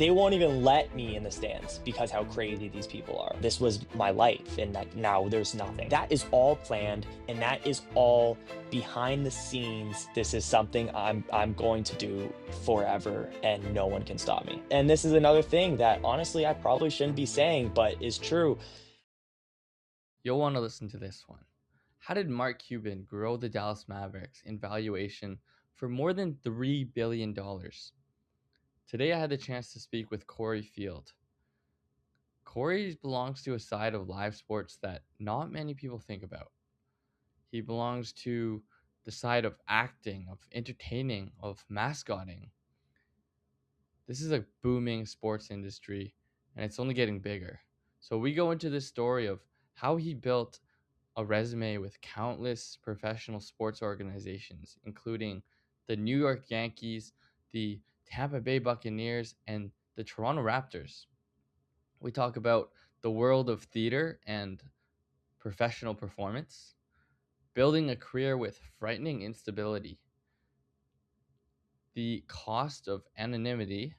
they won't even let me in the stands because how crazy these people are. This was my life, and like now there's nothing. That is all planned, and that is all behind the scenes. This is something I'm going to do forever, and no one can stop me. And this is another thing that honestly I probably shouldn't be saying, but is true. You'll want to listen to this one. How did Mark Cuban grow the Dallas Mavericks in valuation for more than $3 billion? Today I had the chance to speak with Cory Field. Cory belongs to a side of live sports that not many people think about. He belongs to the side of acting, of entertaining, of mascotting. This is a booming sports industry and it's only getting bigger. So we go into this story of how he built a resume with countless professional sports organizations, including the New York Yankees, the Tampa Bay Buccaneers, and the Toronto Raptors. We talk about the world of theater and professional performance, building a career with frightening instability, the cost of anonymity,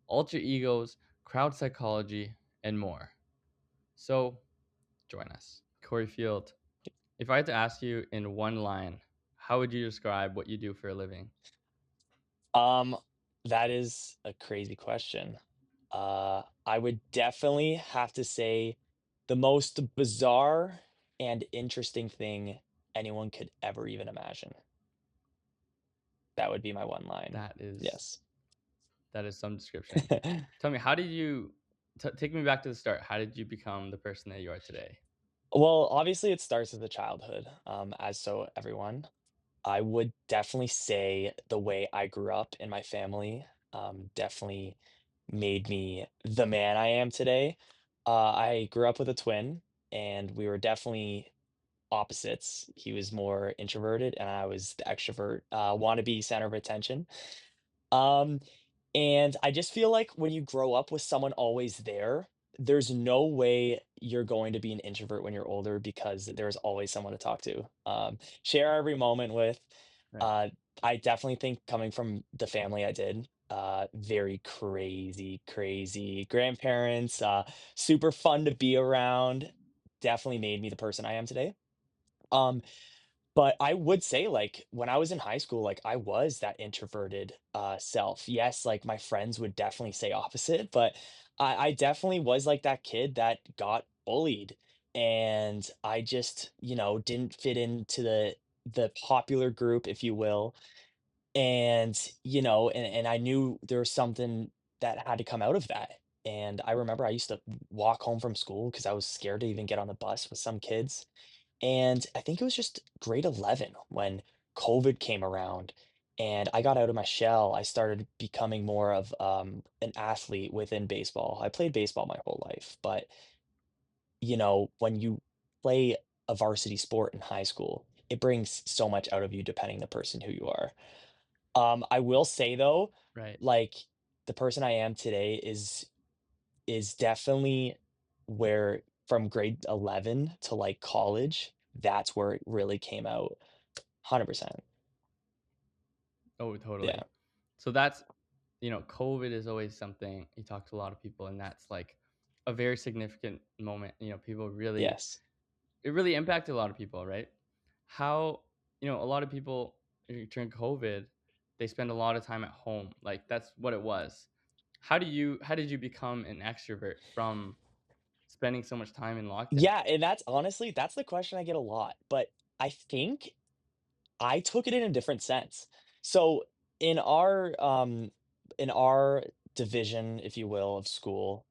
alter egos, crowd psychology, and more. So join us. Cory Field, if I had to ask you in one line, how would you describe what you do for a living? Um, that is a crazy question. I would definitely have to say the most bizarre and interesting thing anyone could ever even imagine. That would be my one line. That is Yes. that is some description. Tell me, how did you take me back to the start? How did you become the person that you are today? Well, obviously, it starts with the childhood, as so everyone. I would definitely say the way I grew up in my family, definitely made me the man I am today. I grew up with a twin, and we were definitely opposites. He was more introverted, and I was the extrovert, wannabe center of attention. Um, and I just feel like when you grow up with someone always there, there's no way you're going to be an introvert when you're older because there's always someone to talk to, share every moment with. Right. Uh, I definitely think coming from the family I did, very crazy, crazy grandparents, super fun to be around, definitely made me the person I am today. Um, but I would say, like, when I was in high school, like, I was that introverted, self. Yes, like, my friends would definitely say opposite, but I definitely was, like, that kid that got bullied, and I just, didn't fit into the popular group, if you will, and, and I knew there was something that had to come out of that, and I remember I used to walk home from school because I was scared to even get on the bus with some kids, and I think it was just grade 11 when COVID came around and I got out of my shell. I started becoming more of an athlete within baseball. I played baseball my whole life, but when you play a varsity sport in high school, it brings so much out of you depending the person who you are. I will say though, Right. like the person I am today is definitely where from grade 11 to, like, college, that's where it really came out 100%. Oh, Yeah. totally. So that's, COVID is always something you talk to a lot of people, and that's like a very significant moment. People really, Yes. it really impacted a lot of people, right? How, a lot of people during COVID, they spend a lot of time at home. Like that's what it was. How did you become an extrovert from spending so much time in lockdown? Yeah, and that's honestly, that's the question I get a lot, but I think I took it in a different sense. So, in our division, if you will, of school,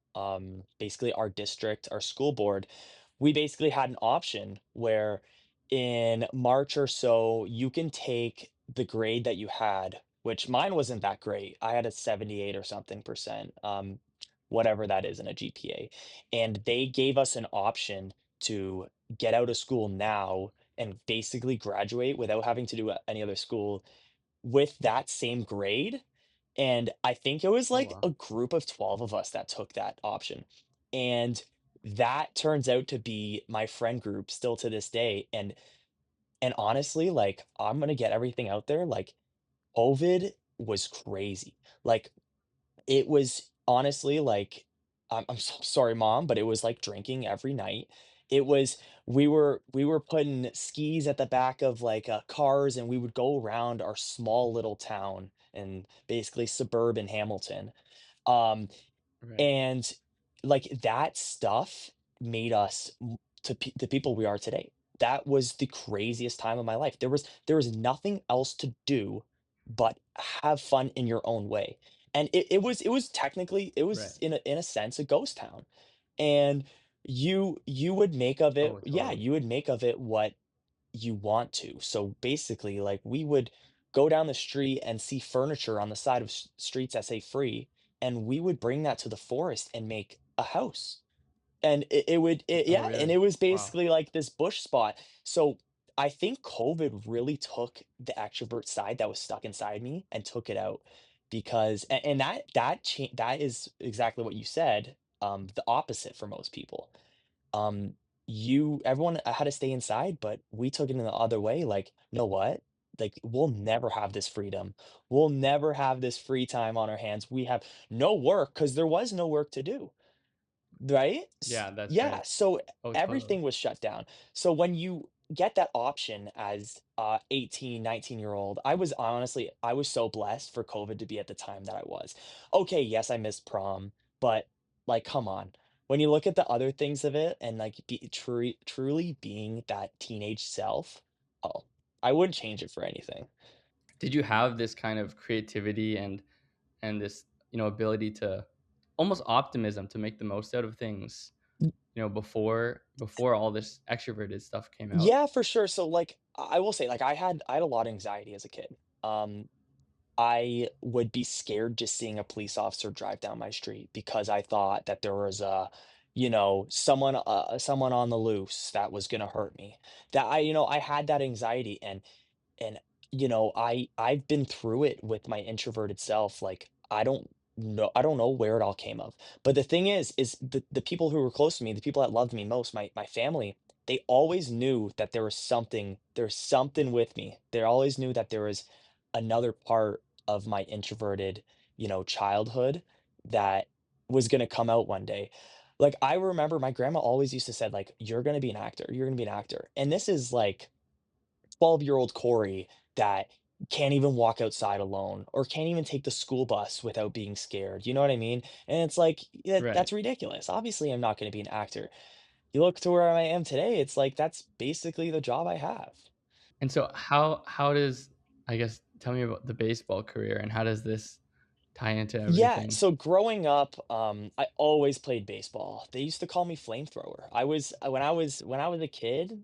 basically our district, our school board, we basically had an option where in March or so, you can take the grade that you had, which mine wasn't that great. I had a 78 or something percent, whatever that is in a GPA. And they gave us an option to get out of school now and basically graduate without having to do any other school with that same grade. And I think it was Oh like wow. a group of 12 of us that took that option. And that turns out to be my friend group still to this day. And honestly, like, I'm gonna get everything out there. Like, COVID was crazy. Like, it was honestly, like, I'm so sorry, mom, but it was like drinking every night. It was we were putting skis at the back of, like, cars, and we would go around our small little town in basically suburban Hamilton. Um, Right. and, like, that stuff made us the people we are today. That was the craziest time of my life. There was nothing else to do but have fun in your own way. And it was technically it Right. was in a sense a ghost town. And you would make of it Oh, yeah, totally. you would make of it what you want to. So basically, like, we would go down the street and see furniture on the side of streets that say free, and we would bring that to the forest and make a house. And Oh, yeah, and really? it was Wow. basically like this bush spot. So I think COVID really took the extrovert side that was stuck inside me and took it out, because and that is exactly what you said, the opposite for most people. um, you everyone had to stay inside, but we took it in the other way, like, "You know what? Like, we'll never have this freedom. We'll never have this free time on our hands. We have no work because there was no work to do." Right? Yeah, that's Yeah, right. so Oh, totally. everything was shut down. So when you get that option as a 18, 19-year-old, I was so blessed for COVID to be at the time that I was. Okay, yes, I missed prom, but, like, come on. When you look at the other things of it and, like, truly being that teenage self, oh, I wouldn't change it for anything. Did you have this kind of creativity and this, ability to almost optimism to make the most out of things, before all this extroverted stuff came out? Yeah, for sure. So, like, I will say, like, I had a lot of anxiety as a kid. I would be scared just seeing a police officer drive down my street because I thought that there was someone on the loose that was gonna hurt me. That I had that anxiety, and, I've been through it with my introverted self, like, I don't know where it all came of. But the thing is the people who were close to me, the people that loved me most, my family, they always knew that there's something with me. They always knew that there was another part of my introverted, childhood that was gonna come out one day. Like, I remember my grandma always used to said, like, "You're gonna be an actor. You're gonna be an actor." And this is like 12-year-old Cory that can't even walk outside alone or can't even take the school bus without being scared, you know what I mean? And it's like, yeah, Right. that's ridiculous. Obviously, I'm not gonna be an actor. You look to where I am today, it's like that's basically the job I have. And so how does, I guess, tell me about the baseball career and how does this tie into Yeah, everything? so growing up, I always played baseball. They used to call me flamethrower. When I was a kid,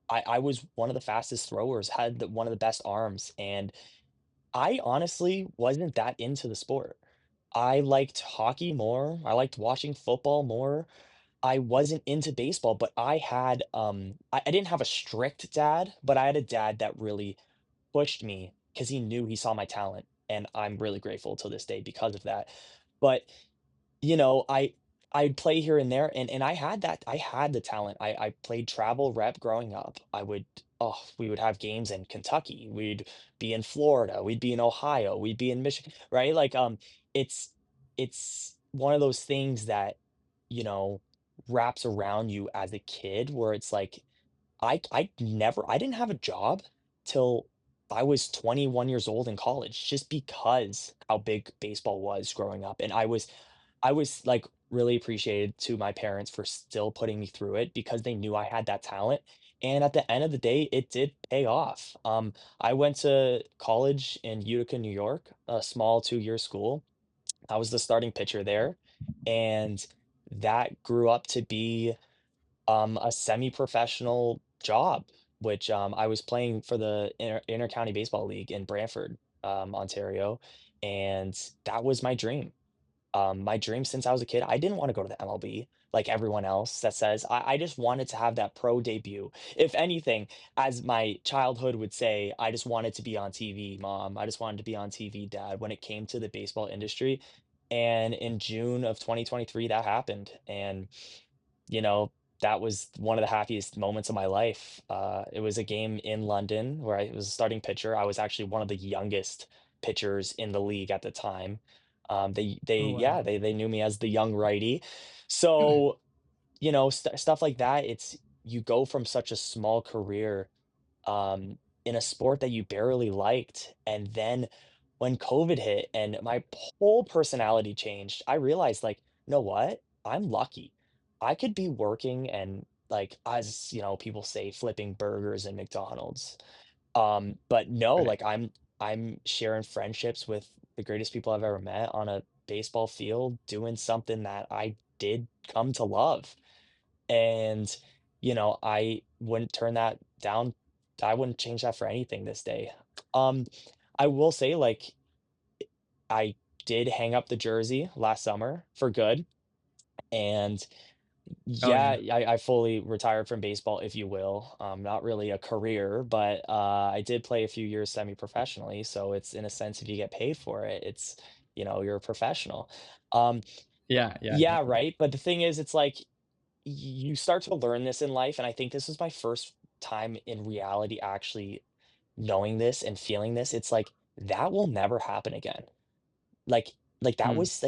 I was one of the fastest throwers, had one of the best arms, and I honestly wasn't that into the sport. I liked hockey more, I liked watching football more. I wasn't into baseball, but I didn't have a strict dad, but I had a dad that really pushed me because he knew he saw my talent, and I'm really grateful to this day because of that. But I'd play here and there, and I had the talent. I played travel rep growing up. We would have games in Kentucky, we'd be in Florida, we'd be in Ohio, we'd be in Michigan, right? Like, it's it's one of those things that, you know, wraps around you as a kid where it's like, I didn't have a job till I was 21 years old in college just because how big baseball was growing up, and I was, like, really appreciated to my parents for still putting me through it because they knew I had that talent, and at the end of the day, it did pay off. I went to college in Utica, New York, a small two-year school. I was the starting pitcher there, and that grew up to be a semi-professional job, which, I was playing for the Inter-County Baseball League in Brantford, Ontario, and that was my dream. My dream since I was a kid, I didn't wanna go to the MLB like everyone else that says I just wanted to have that pro debut. If anything, as my childhood would say, "I just wanted to be on TV, mom. I just wanted to be on TV, dad," when it came to the baseball industry, and in June of 2023, that happened, and you know, that was one of the happiest moments of my life. It was a game in London where I was a starting pitcher. I was actually one of the youngest pitchers in the league at the time. Oh, Yeah, wow. they knew me as the young righty. So, stuff like that, you go from such a small career, in a sport that you barely liked, and then when COVID hit and my whole personality changed, I realized, like, "You know what? I'm lucky. I could be working and, like, as, people say, flipping burgers in McDonald's." But no, Right. like, I'm sharing friendships with the greatest people I've ever met on a baseball field, doing something that I did come to love. And, I wouldn't turn that down. I wouldn't change that for anything this day. Um, I will say, like, I did hang up the jersey last summer for good, and Oh, yeah, yeah. I fully retired from baseball, if you will. Not really a career, but I did play a few years semi-professionally, so it's in a sense, if you get paid for it, you're a professional. Um, Yeah, yeah, yeah, definitely. right. But the thing is, it's like you start to learn this in life, and I think this was my first time in reality actually knowing this and feeling this. It's like that will never happen again. Like that Mm. was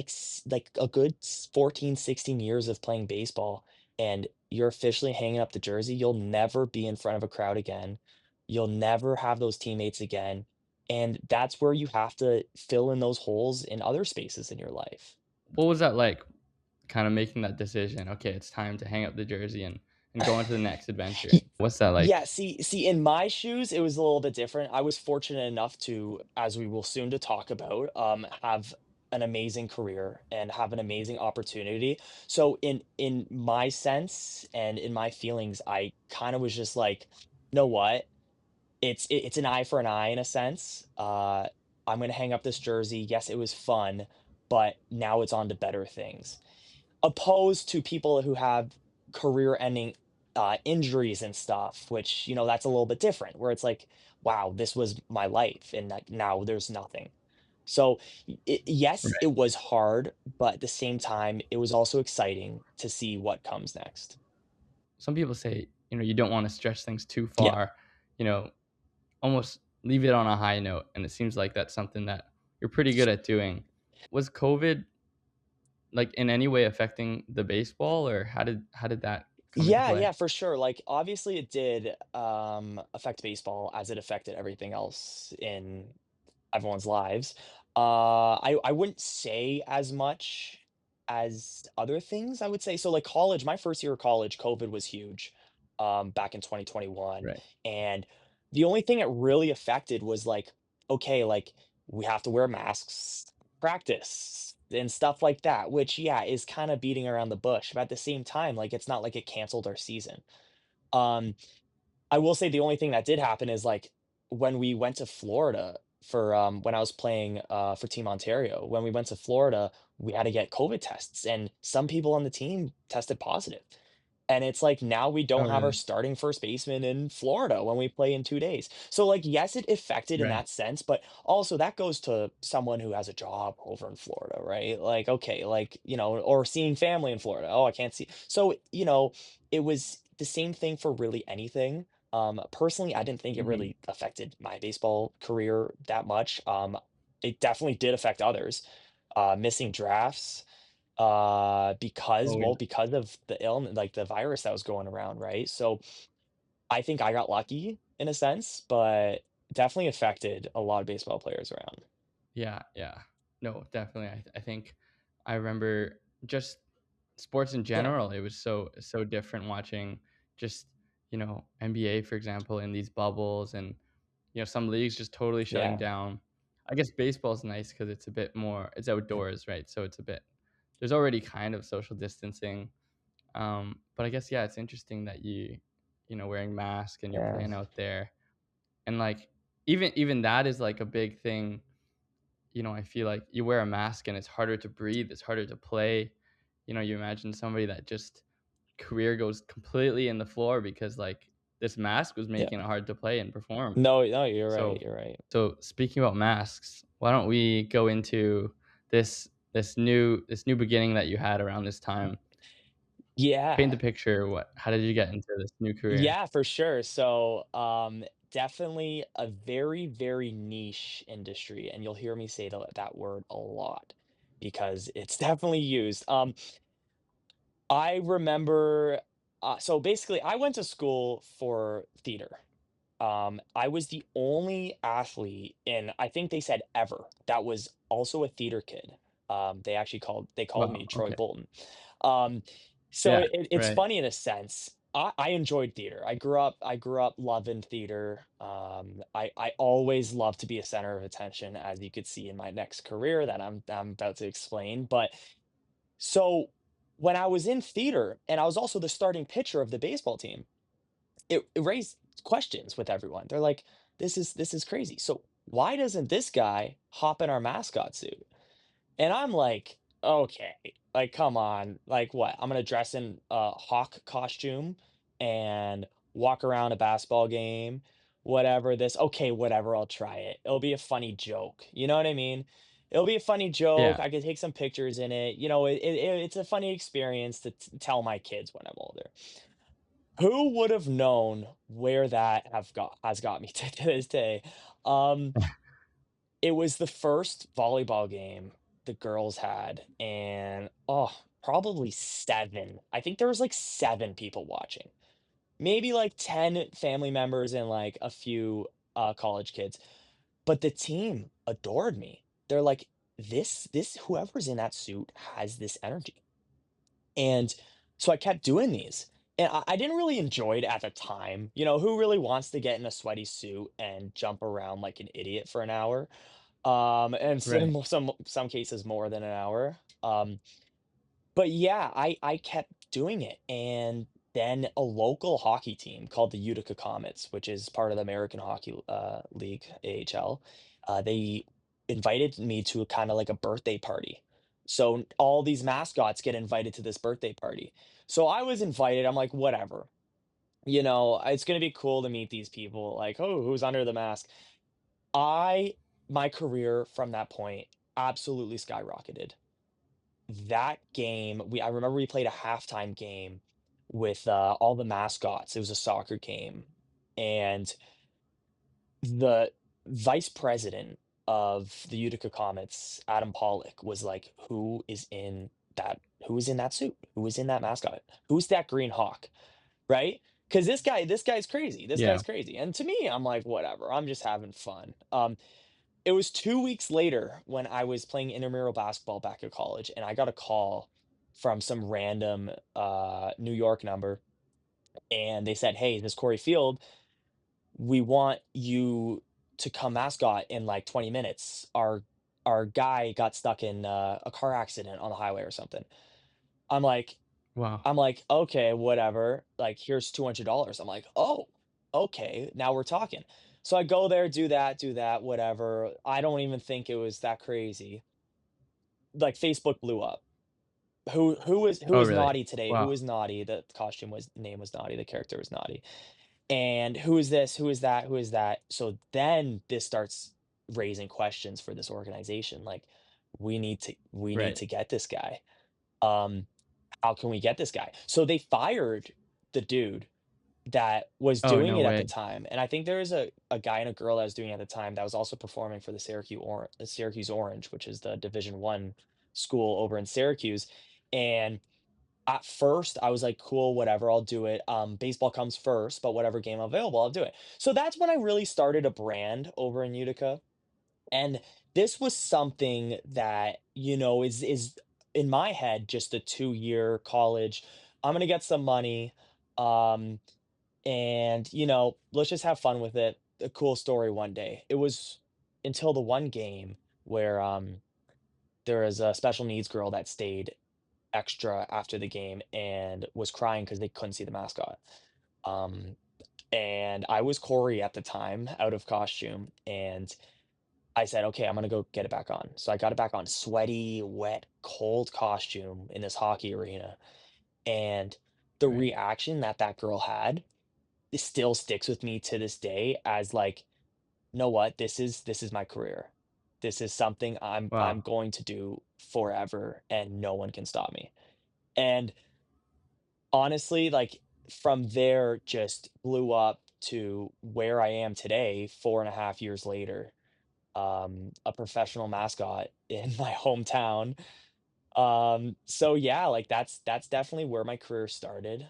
like a good 14, 16 years of playing baseball, and you're officially hanging up the jersey. You'll never be in front of a crowd again. You'll never have those teammates again. And that's where you have to fill in those holes in other spaces in your life. What was that like, kinda making that decision, "Okay, it's time to hang up the jersey and go on to the next adventure." What's that Yeah, like? see, in my shoes, it was a little bit different. I was fortunate enough to, as we will soon to talk about, have an amazing career and have an amazing opportunity. So in my sense and in my feelings, I kind of was just like, you know what? It's an eye for an eye in a sense. I'm gonna hang up this jersey. Yes, it was fun, but now it's on to better things. Opposed to people who have career-ending, injuries and stuff, which, that's a little bit different, where it's like, "Wow, this was my life, and, like, now there's nothing." So, yes, it Right. was hard, but at the same time, it was also exciting to see what comes next. Some people say, you don't wanna stretch things too Yeah. far, you know, almost leave it on a high note, and it seems like that's something that you're pretty good at doing. Was COVID, like, in any way affecting the baseball, or how did that come into Yeah, play? yeah, for sure. Like, obviously, it did, affect baseball as it affected everything else in everyone's lives. I wouldn't say as much as other things, I would say. So, like, college, my first year of college, COVID was huge, back in 2021, Right. and the only thing it really affected was, like, okay, like, we have to wear masks, practice, and stuff like that, which, yeah, is kinda beating around the bush, but at the same time, like, it's not like it canceled our season. Um, I will say the only thing that did happen is, like, when we went to Florida when I was playing, for Team Ontario, when we went to Florida, we had to get COVID tests, and some people on the team tested positive. And it's like, now we Oh, don't have our really? starting first baseman in Florida when we play in 2 days. So, like, yes, it affected in Right. that sense, but also that goes to someone who has a job over in Florida, right? Like, okay, like, or seeing family in Florida. Oh, I can't see. So, it was the same thing for really anything. Personally, I didn't think it Mhm. really affected my baseball career that much. It definitely did affect others. Missing drafts, Oh, yeah. because of the illness, like the virus that was going around, right? So I think I got lucky in a sense, but definitely affected a lot of baseball players around. Yeah, yeah. No, definitely. I think I remember just sports in Yeah, general. It was so different watching just, NBA, for example, in these bubbles and, some leagues just totally shutting yeah, down. I guess baseball's nice because it's a bit more it's outdoors, right? So it's a bit there's already kind of social distancing. But I guess, yeah, it's interesting that wearing mask and you're yeah, playing out there. And like even that is like a big thing. I feel like you wear a mask and it's harder to breathe, it's harder to play. You imagine somebody that just career goes completely in the floor because like this mask was yeah. making it hard to play and perform. No, no, you're right. So You're right. so speaking about masks, why don't we go into this new beginning that you had around this time? Paint Yeah. the picture. How did you get into this new career? Yeah, for sure. So, definitely a very, very niche industry, and you'll hear me say that word a lot. because it's definitely used. I remember, so basically, I went to school for theater. I was the only athlete in, I think they said ever, that was also a theater kid. They called me Wow. Troy Okay. Bolton. Um, so Yeah. it's Right. funny in a sense. I enjoyed theater. I grew up loving theater. I always loved to be a center of attention, as you could see in my next career that I'm about to explain. But so when I was in theater, and I was also the starting pitcher of the baseball team, it raised questions with everyone. They're like, "This is crazy. So why doesn't this guy hop in our mascot suit?" And I'm like, "Okay, like, come on, like, what? I'm gonna dress in a hawk costume and walk around a basketball game, whatever this okay, whatever, I'll try it. It'll be a funny joke." You know what I mean? It'll be a funny joke. Yeah. I could take some pictures in it. It's a funny experience to tell my kids when I'm older. Who would have known where that have got has got me to this day? Um, it was the first volleyball game the girls had, and, oh, probably 7. I think there was, like, 7 people watching. Maybe, like, 10 family members and, like, a few, college kids, but the team adored me. They're like, "This whoever's in that suit has this energy." And so I kept doing these. And I didn't really enjoy it at the time. Who really wants to get in a sweaty suit and jump around like an idiot for an hour? And Right. some cases more than an hour. But yeah, I kept doing it. And then a local hockey team called the Utica Comets, which is part of the American Hockey League, AHL, they invited me to a kind of like a birthday party. So all these mascots get invited to this birthday party. So I was invited. I'm like, whatever. It's gonna be cool to meet these people. Like, oh, who's under the mask? I My career from that point absolutely skyrocketed. That game, I remember we played a halftime game with, all the mascots. It was a soccer game, and the vice president of the Utica Comets, Adam Pollock, was like, Who is in that suit? Who is in that mascot? Who's that green hawk?" Right? Because this guy's crazy. This Yeah. guy's crazy." And to me, I'm like, "Whatever, I'm just having fun." It was 2 weeks later when I was playing intramural basketball back at college, and I got a call from some random, New York number, and they said, "Hey, this is Cory Field. We want you to come mascot in, like, 20 minutes. Our guy got stuck in, a car accident on the highway or something." I'm like Wow. I'm like, "Okay, whatever. Like, here's $200." I'm like, "Oh, okay, now we're talking." So I go there, do that, whatever. I don't even think it was that crazy. Like, Facebook blew up. Who Oh, is really? naughty today? Who Wow. is naughty? The costume was name was naughty, the character was naughty. And who is this? Who is that? Who is that? So then this starts raising questions for this organization. Like, we need Right. to get this guy. Um, how can we get this guy? So they fired the dude that was Oh, doing no it at the way. time. And I think there was a guy and a girl that was doing it at the time that was also performing for the Syracuse Orange, which is the Division 1 school over in Syracuse. And at first, I was like, "Cool, whatever, I'll do it." Baseball comes first, but whatever game available, I'll do it. So that's when I really started a brand over in Utica. And this was something that, is in my head just a 2-year college. I'm gonna get some money. Um, and let's just have fun with it. A cool story one day. It was until the one game where there was a special needs girl that stayed extra after the game and was crying because they couldn't see the mascot. Um, and I was Corey at the time, out of costume, and I said, "Okay, I'm gonna go get it back on." So I got it back on, sweaty, wet, cold costume in this hockey arena, and the Right. reaction that that girl had, it still sticks with me to this day as like, "Know what? This is my career. This is something I'm Wow. going to do forever, and no one can stop me." And honestly, like, from there, just blew up to where I am today, 4.5 years later. a professional mascot in my hometown. So yeah, like that's definitely where my career started.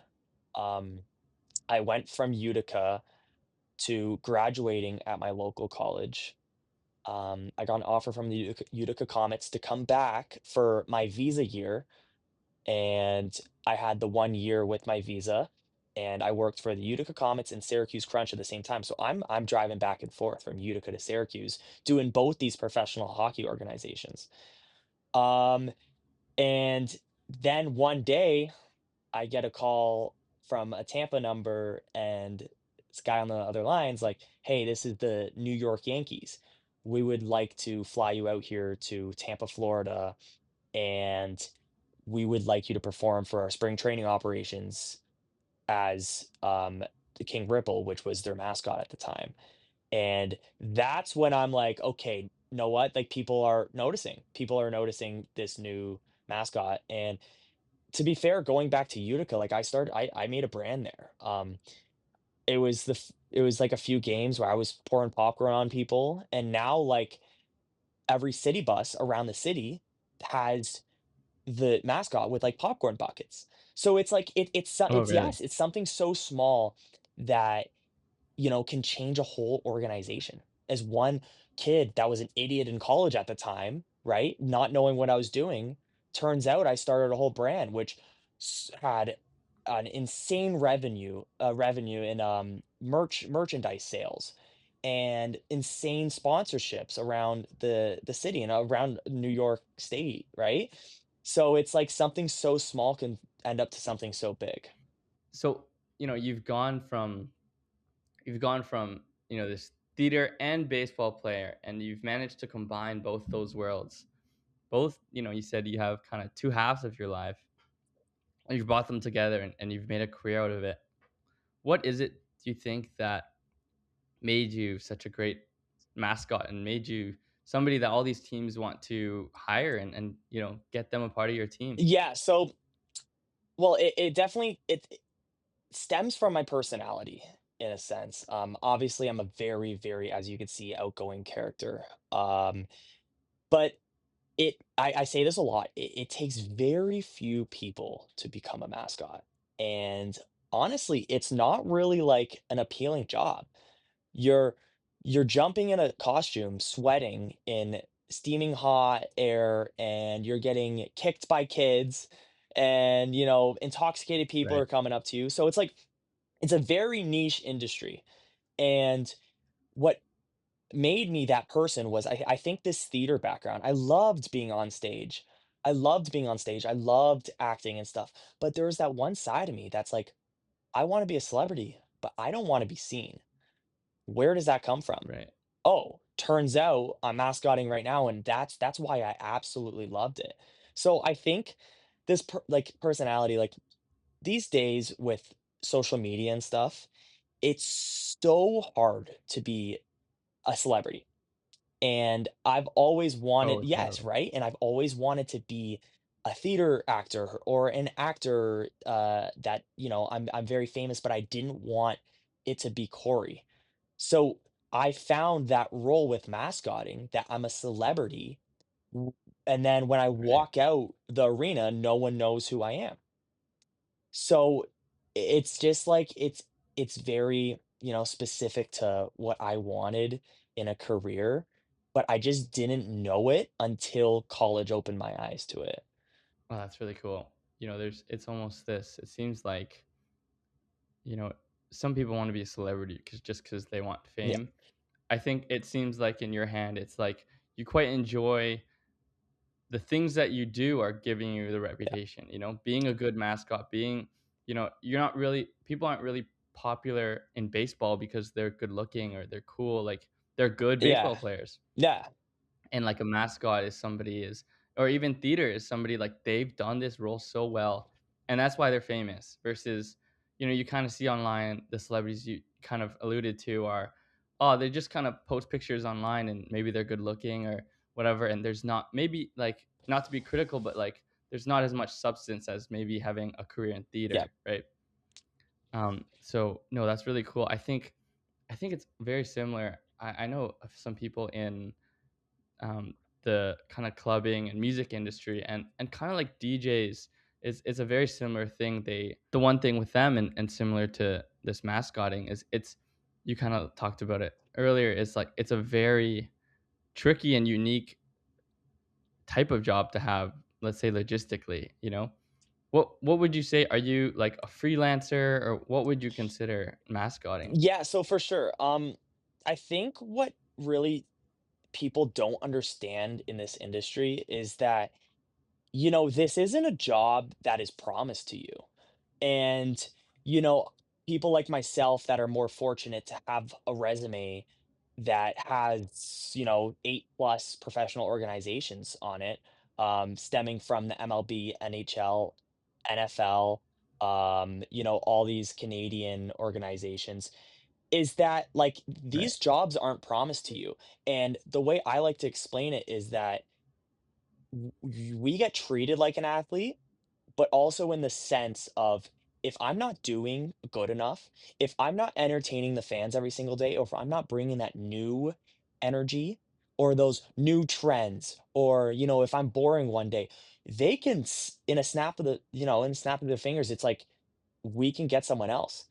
Um, I went from Utica to graduating at my local college. I got an offer from the Utica Comets to come back for my visa year, and I had the 1 year with my visa, and I worked for the Utica Comets and Syracuse Crunch at the same time. So I'm driving back and forth from Utica to Syracuse, doing both these professional hockey organizations. Um, and then one day I get a call from a Tampa number, and this guy on the other line's like, "Hey, this is the New York Yankees. We would like to fly you out here to Tampa, Florida, and we would like you to perform for our spring training operations as the King Ripple, which was their mascot at the time." And that's when I'm like, okay, know what? Like people are noticing. People are noticing this new mascot. And to be fair, going back to Utica, like I made a brand there. It was like a few games where I was pouring popcorn on people, and now like every city bus around the city has the mascot with like popcorn buckets. So it's like Oh, it's really? yes, it's something so small that can change a whole organization. As one kid that was an idiot in college at the time, right? Not knowing what I was doing, turns out I started a whole brand which had an insane revenue in merchandise sales and insane sponsorships around the city and around New York State, right? So it's like something so small can end up to something so big. So, you've gone from, this theater and baseball player, and you've managed to combine both those worlds. Both, you said you have kind of two halves of your life, and you've brought them together, and you've made a career out of it. What is it, do you think, that made you such a great mascot and made you somebody that all these teams want to hire and get them a part of your team? Yeah, so well, it definitely it stems from my personality in a sense. Obviously, I'm a very, very, as you can see, outgoing character. But I say this a lot. It takes very few people to become a mascot, and honestly, it's not really like an appealing job. You're you're jumping in a costume, sweating in steaming hot air, and you're getting kicked by kids, and intoxicated people Right. are coming up to you. So it's a very niche industry. And what made me that person was I think this theater background. I loved being on stage. I loved being on stage. I loved acting and stuff. But there was that one side of me that's like, I want to be a celebrity, but I don't want to be seen. Where does that come from? Right. Oh, turns out I'm mascotting right now, and that's why I absolutely loved it. So I think like personality, like these days with social media and stuff, it's so hard to be a celebrity. And I've always wanted Oh, yes, totally. right? And I've always wanted to be a theater actor or an actor, that, I'm very famous, but I didn't want it to be Corey. So, I found that role with mascotting that I'm a celebrity, w and then when I Right. walk out the arena, no one knows who I am. So, it's just like it's very, specific to what I wanted in a career, but I just didn't know it until college opened my eyes to it. Oh, that's really cool. There's it's almost this. It seems like, you know, some people want to be a celebrity because they want Yeah, fame. I think it seems like in your hand, it's like you quite enjoy the things that you do are giving you the yeah, reputation, being a good mascot, you're not really, people aren't really popular in baseball because they're good looking or they're cool. Like they're good baseball yeah, players. yeah, And like a mascot is or even theater is somebody like they've done this role so well, and that's why they're famous. Versus, you kind of see online the celebrities you kind of alluded to are, oh, they just kind of post pictures online and maybe they're good looking or whatever, and there's not, maybe, like, not to be critical, but like there's not as much substance as maybe having a career in yeah, theater, right? So no, that's really cool. I think it's very similar. I know of some people in the kind of clubbing and music industry, and kind of like DJs is a very similar thing. The one thing with them, and similar to this mascotting, is it's, you kind of talked about it earlier, is like it's a very tricky and unique type of job to have, let's say logistically, you know? What would you say? Are you like a freelancer, or what would you consider mascotting? Yeah, so for sure. I think what really people don't understand in this industry is that, this isn't a job that is promised to you. And, you know, people like myself that are more fortunate to have a resume that has, 8 plus professional organizations on it, stemming from the MLB, NHL, NFL, all these Canadian organizations, is that like Right. these jobs aren't promised to you. And the way I like to explain it is that we get treated like an athlete, but also in the sense of, if I'm not doing good enough, if I'm not entertaining the fans every single day, or if I'm not bringing that new energy or those new trends, or if I'm boring one day, they can in a snap of in a snap of their fingers, it's like we can get someone else.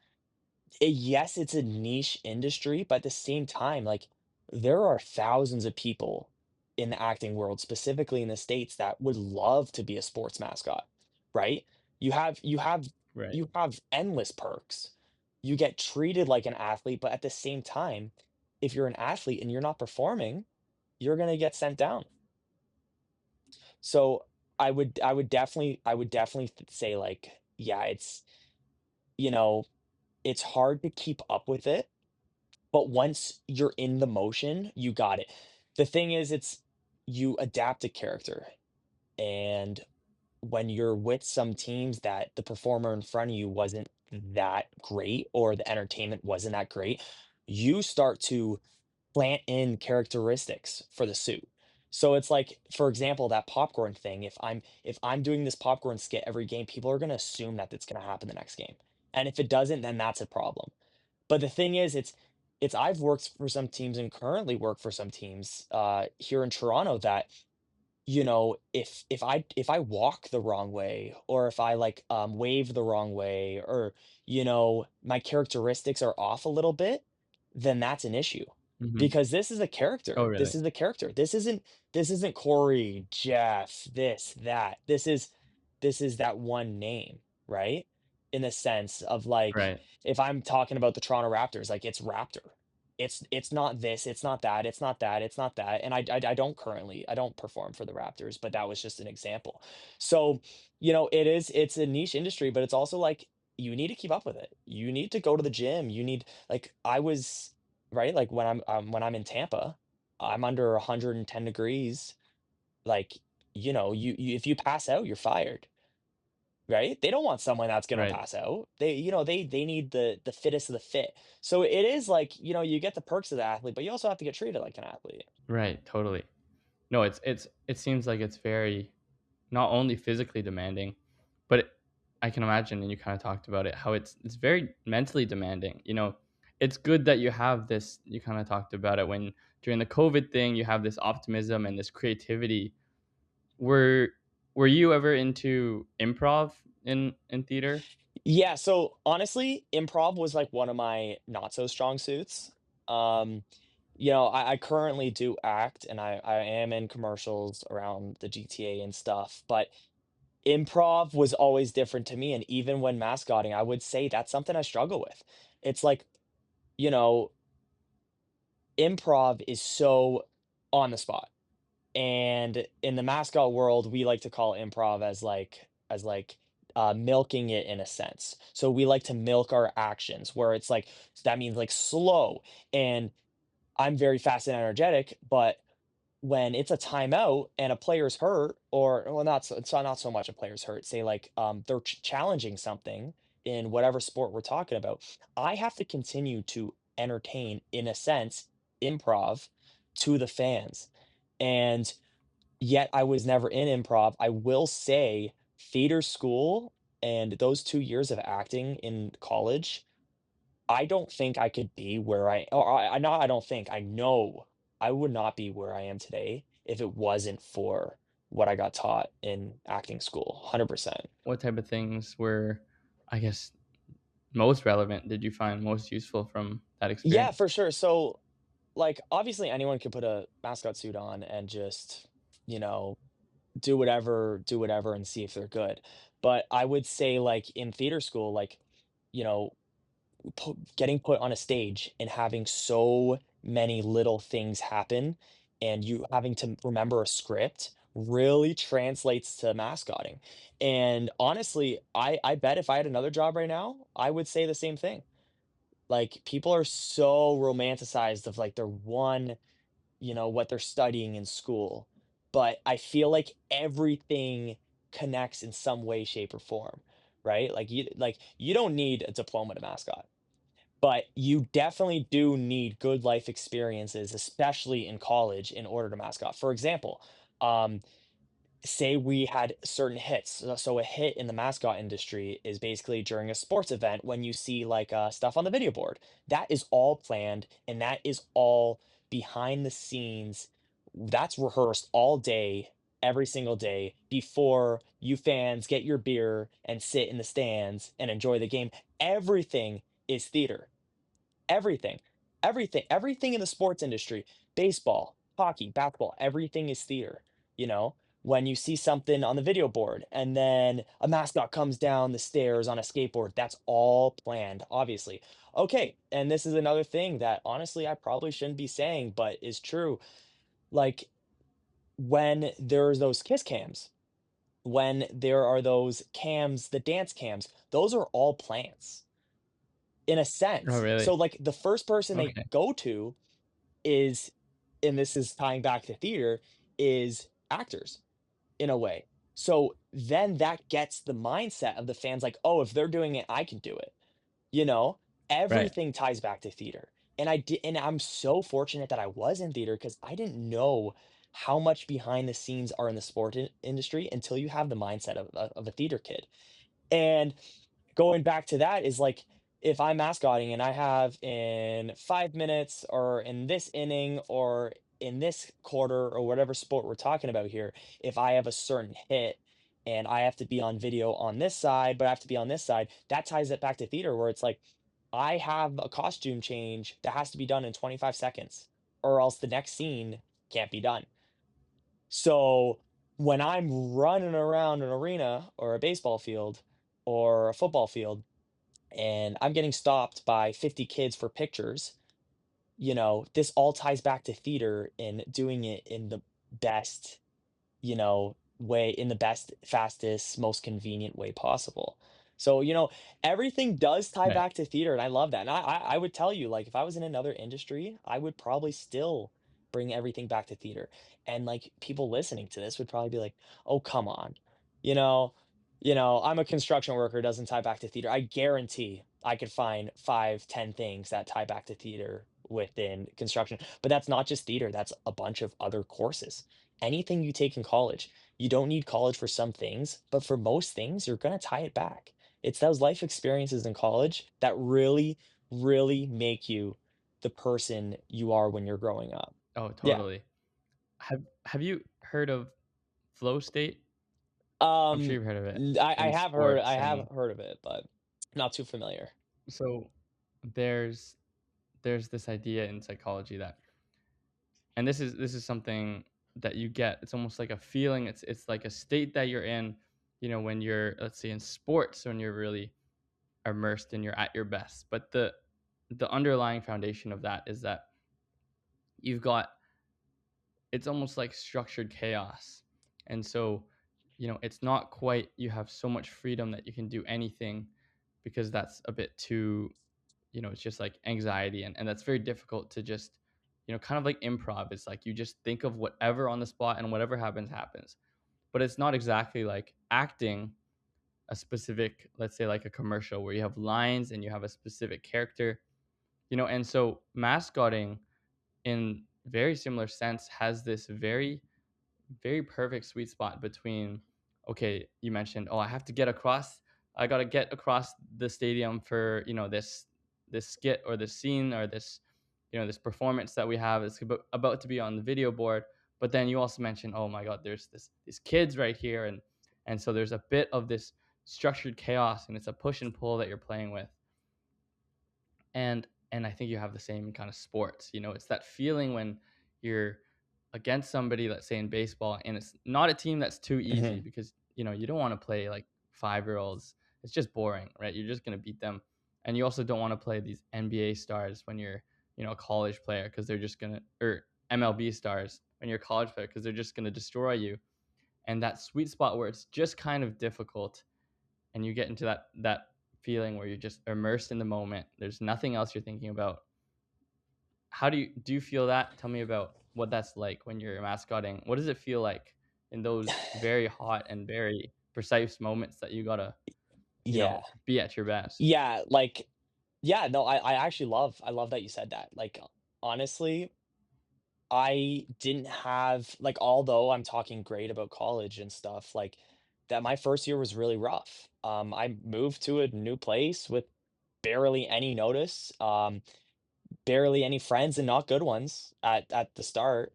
Yes, it's a niche industry, but at the same time, like, there are thousands of people in the acting world, specifically in the States, that would love to be a sports mascot, right? You have you have Right. you have endless perks. You get treated like an athlete, but at the same time, if you're an athlete and you're not performing, you're gonna get sent down. So, I would definitely say, like, yeah, you know, it's hard to keep up with it. But once you're in the motion, you got it. The thing is, you adapt a character, and when you're with some teams that the performer in front of you wasn't that great, or the entertainment wasn't that great, you start to plant in characteristics for the suit. So it's like, for example, that popcorn thing, if I'm doing this popcorn skit every game, people are gonna assume that it's gonna happen the next game. And if it doesn't, then that's a problem. But the thing is, it's I've worked for some teams and currently work for some teams, here in Toronto that, if I walk the wrong way, or if I, like, wave the wrong way, or, my characteristics are off a little bit, then that's an issue. Mhm. Because this is a Oh, character. This really? is the character. This isn't Corey, Jeff, this, that. This is that one name, right? In the sense of, like, Right. if I'm talking about the Toronto Raptors, like, it's Raptor. It's not this, it's not that, it's not that, it's not that, and I don't perform for the Raptors, but that was just an example. So, it's a niche industry, but it's also like, you need to keep up with it. You need to go to the gym. You need, like, I was right, like, when I'm in Tampa, I'm under 110 degrees, like, you if you pass out, you're fired. Right? They don't want someone that's gonna Right. pass out. They need the fittest of the fit. So it is like, you get the perks of the athlete, but you also have to get treated like an athlete. Right, totally. No, it seems like it's very, not only physically demanding, but I can imagine, and you kind of talked about it, how it's very mentally demanding. You know, it's good that you have this. You kind of talked about it when during the COVID thing, you have this optimism and this creativity. Were were you ever into improv in theater? Yeah, so honestly, improv was like one of my not so strong suits. Um, I currently do act, and I am in commercials around the GTA and stuff, but improv was always different to me. And even when mascotting, I would say that's something I struggle with. It's like, you know, improv is so on the spot. And in the mascot world, we like to call improv as like milking it in a sense. So we like to milk our actions, where it's like, that means like slow. And I'm very fast and energetic, but when it's a timeout and a player's hurt, or well, not so much a player's hurt, say like, they're challenging something in whatever sport we're talking about, I have to continue to entertain, in a sense, improv to the fans. And yet I was never in improv. I will say theater school and those 2 years of acting in college, I don't think I could be where I or I not I don't think, I know I would not be where I am today if it wasn't for what I got taught in acting school. 100%. What type of things were, I guess, most relevant did you find most useful from that Yeah, experience? for sure. So, like, obviously anyone could put a mascot suit on and just, you know, do whatever and see if they're good. But I would say, like, in theater school, like, you know, getting put on a stage and having so many little things happen and you having to remember a script really translates to mascotting. And honestly, I bet if I had another job right now, I would say the same thing. Like, people are so romanticized of like their one, what they're studying in school. But I feel like everything connects in some way, shape, or form, right? Like you don't need a diploma to mascot, but you definitely do need good life experiences, especially in college, in order to mascot. For example, um, say we had certain hits. So a hit in the mascot industry is basically during a sports event when you see like stuff on the video board. That is all planned and that is all behind the scenes. That's rehearsed all day, every single day before you fans get your beer and sit in the stands and enjoy the game. Everything is theater. Everything. Everything in the sports industry, baseball, hockey, basketball, everything is theater, you know? When you see something on the video board and then a mascot comes down the stairs on a skateboard, that's all planned, obviously. Okay, and this is another thing that honestly I probably shouldn't be saying, but is true. Like when there's those kiss cams, when there are those cams, the dance cams, those are all plants in a Oh, sense. So really? like the first person they Okay. go to is, and this is tying back to theater, is actors in a way. So then that gets the mindset of the fans like, "Oh, if they're doing it, I can do it." You know? Right. Everything ties back to theater. And I'm so fortunate that I was in theater because I didn't know how much behind the scenes are in the sport industry until you have the mindset of a theater kid. And going back to that is like, if I'm mascotting and I have in 5 minutes or in this inning or in this quarter or whatever sport we're talking about here, if I have a certain hit and I have to be on video on this side, but I have to be on this side, that ties it back to theater where it's like, I have a costume change that has to be done in 25 seconds or else the next scene can't be done. So when I'm running around an arena or a baseball field or a football field and I'm getting stopped by 50 kids for pictures, this all ties back to theater and doing it in the best, way, in the best, fastest, most convenient way possible. So, everything does tie Right. back to theater, and I love that. And I would tell you, like, if I was in another industry, I would probably still bring everything back to theater. And like people listening to this would probably be like, "Oh, come on." You know, I'm a construction worker, doesn't tie back to theater. I guarantee I could find 5, 10 things that tie back to theater within construction. But that's not just theater, that's a bunch of other courses. Anything you take in college, you don't need college for some things, but for most things, you're going to tie it back. It's those life experiences in college that really, really make you the person you are when you're growing up. Oh, Yeah. totally. Have you heard of flow state? I'm sure Um, you've heard of it I in have heard, sports, and of it, but not too familiar. so there's there's this idea in psychology that, and this is something that you get. It's almost like a feeling. It's like a state that you're in, when you're, let's say, in sports, when you're really immersed and you're at your best. But the underlying foundation of that is that you've got, it's almost like structured chaos. And so, it's not quite, you have so much freedom that you can do anything, because that's a bit too, it's just like anxiety, and that's very difficult to just, kind of like improv. It's like you just think of whatever on the spot, and whatever happens happens. But it's not exactly like acting a specific, let's say, like a commercial where you have lines and you have a specific character, and so mascotting, in very similar sense, has this very, very perfect sweet spot between, okay, you mentioned, oh, I got to get across the stadium for, this skit or this scene or this, this performance that we have is about to be on the video board. But then you also mentioned, oh my God, there's these kids right here, and so there's a bit of this structured chaos, and it's a push and pull that you're playing with. And I think you have the same in kind of sports. It's that feeling when you're against somebody, let's say in baseball, and it's not a team that's too easy Mhm. because you don't want to play like 5-year-olds. It's just boring, right? You're just gonna beat them, and you also don't want to play these NBA stars when you're a college player because they're just gonna or MLB stars when you're a college player because they're just gonna destroy you. And that sweet spot where it's just kind of difficult and you get into that feeling where you're just immersed in the moment. There's nothing else you're thinking about. How do you feel that? Tell me about what that's like when you're mascotting. What does it feel like in those very hot and very precise moments that you gotta, Yeah. be at your best? Yeah, like yeah, no, I actually I love that you said that. Like, honestly, I didn't have like, although I'm talking great about college and stuff, like, that my first year was really rough. I moved to a new place with barely any notice, barely any friends and not good ones at the start,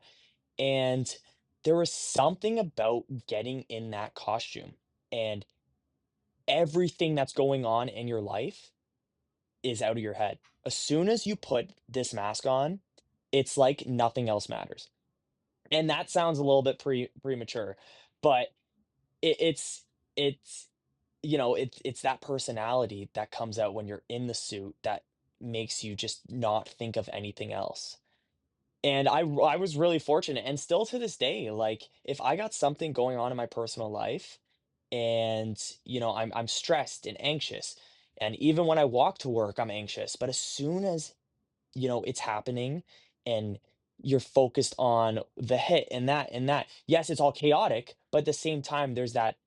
and there was something about getting in that costume, and everything that's going on in your life is out of your head. As soon as you put this mask on, it's like nothing else matters. And that sounds a little bit premature, but it's it's that personality that comes out when you're in the suit that makes you just not think of anything else. And I was really fortunate, and still to this day, like, if I got something going on in my personal life and, I'm stressed and anxious, and even when I walk to work, I'm anxious, but as soon as, it's happening and you're focused on the hit and that, yes, it's all chaotic, but at the same time, there's that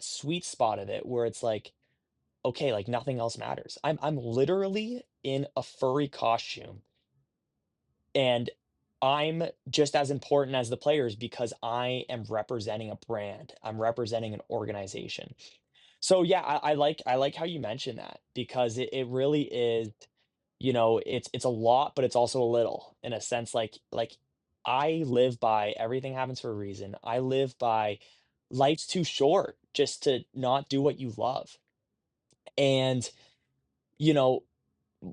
sweet spot of it where it's like, okay, like, nothing else matters. I'm literally in a furry costume and I'm just as important as the players because I am representing a brand. I'm representing an organization. So yeah, I like how you mentioned that because it really is, it's a lot, but it's also a little in a sense like I live by everything happens for a reason. I live by life's too short just to not do what you love. And you know,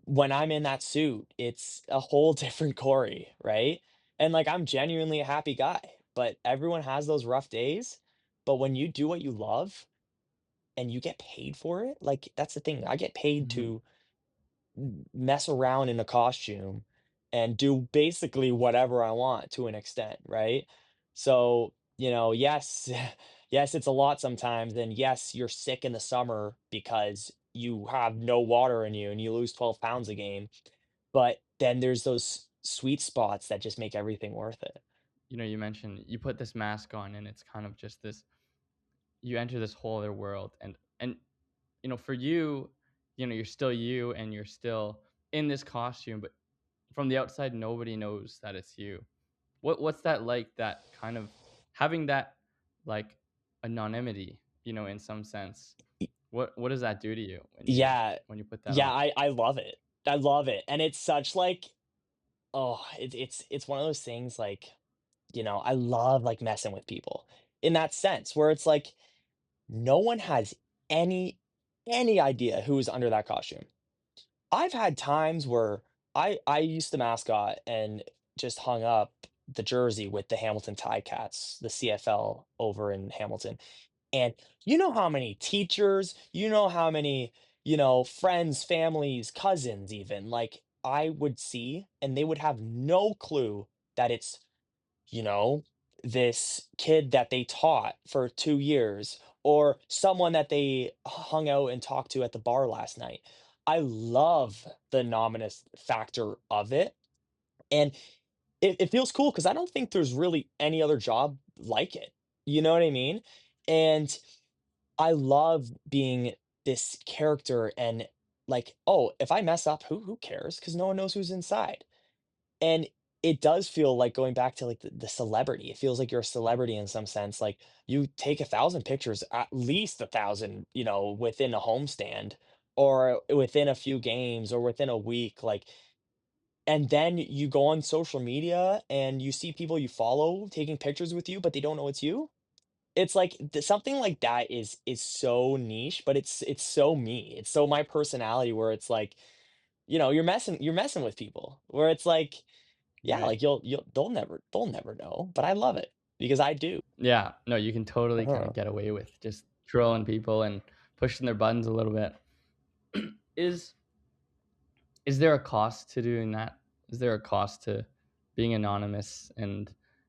when I'm in that suit, it's a whole different Corey, right? And like I'm genuinely a happy guy, but everyone has those rough days. But when you do what you love and you get paid for it, like that's the thing. I get paid Mhm. to mess around in a costume and do basically whatever I want to an extent, right? So, yes, yes, it's a lot sometimes. And yes, you're sick in the summer because you have no water in you and you lose 12 pounds a game. But then there's those sweet spots that just make everything worth it. You mentioned you put this mask on and it's kind of just this you enter this whole other world and for you, you're still you and you're still in this costume, but from the outside nobody knows that it's you. What's that like, that kind of having that, like, anonymity, in some sense? What does that do to you when you Yeah. when you put that Yeah, on? I love it. I love it. And it's such like, oh, it's one of those things like, I love like messing with people in that sense where it's like no one has any any idea who's under that costume. I've had times where I used to mascot and just hung up the jersey with the Hamilton Ticats, the CFL over in Hamilton. And you know how many teachers, you know how many, friends, families, cousins even, like I would see and they would have no clue that it's you know, this kid that they taught for 2 years or someone that they hung out and talked to at the bar last night. I love the anonymous factor of it, and it feels cool because I don't think there's really any other job like it, you know what I mean? And I love being this character and, like, "Oh, if I mess up, who cares? Because no one knows who's inside." And it does feel like going back to, like, the celebrity. It feels like you're a celebrity in some sense, like, you take 1,000 pictures, at least 1,000, within a homestand or within a few games or within a week, like, and then you go on social media and you see people you follow taking pictures with you, but they don't know it's you. It's like something like that is so niche, but it's so me. It's so my personality where it's like, you're messing with people where it's like, yeah, Right. like you'll they'll never know, but I love it because I do. Yeah. No, you can totally kind Uh-huh. of get away with just trolling people and pushing their buttons a little bit. Is is there a cost to doing that? Is there a cost to being anonymous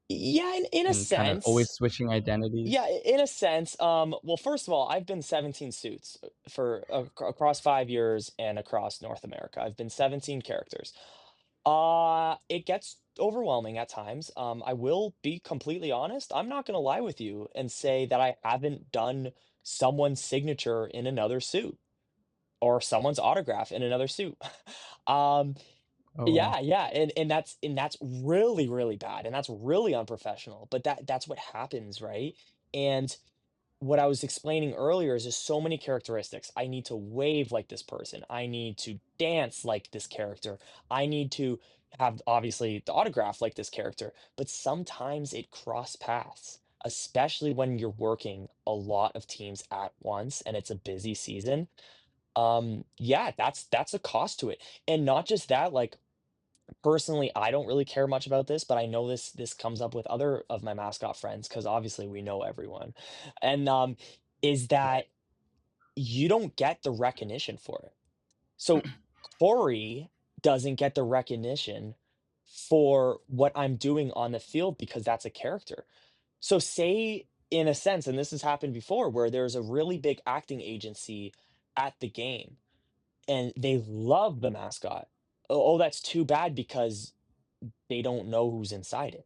Yeah, in a and kind of always sense. switching Yeah, identities? in a sense. Well, first of all, I've been 17 suits for across 5 years and across North America. I've been 17 characters. It gets overwhelming at times. I will be completely honest. I'm not gonna lie with you and say that I haven't done someone's signature in another suit or someone's autograph in another suit. um, Oh, wow. yeah, yeah, and that's really, really bad, and that's really unprofessional. But that's what happens, right? And what I was explaining earlier is just so many characteristics. I need to wave like this person. I need to dance like this character. I need to have obviously the autograph like this character. But sometimes it cross paths, especially when you're working a lot of teams at once and it's a busy season. Yeah, that's a cost to it. And not just that, like personally, I don't really care much about this, but I know this comes up with other of my mascot friends because obviously we know everyone. And is Right. that you don't get the recognition for it. So Corey doesn't get the recognition for what I'm doing on the field because that's a character. So say in a sense, and this has happened before, where there's a really big acting agency at the game and they love the mascot. Oh, that's too bad because they don't know who's inside it.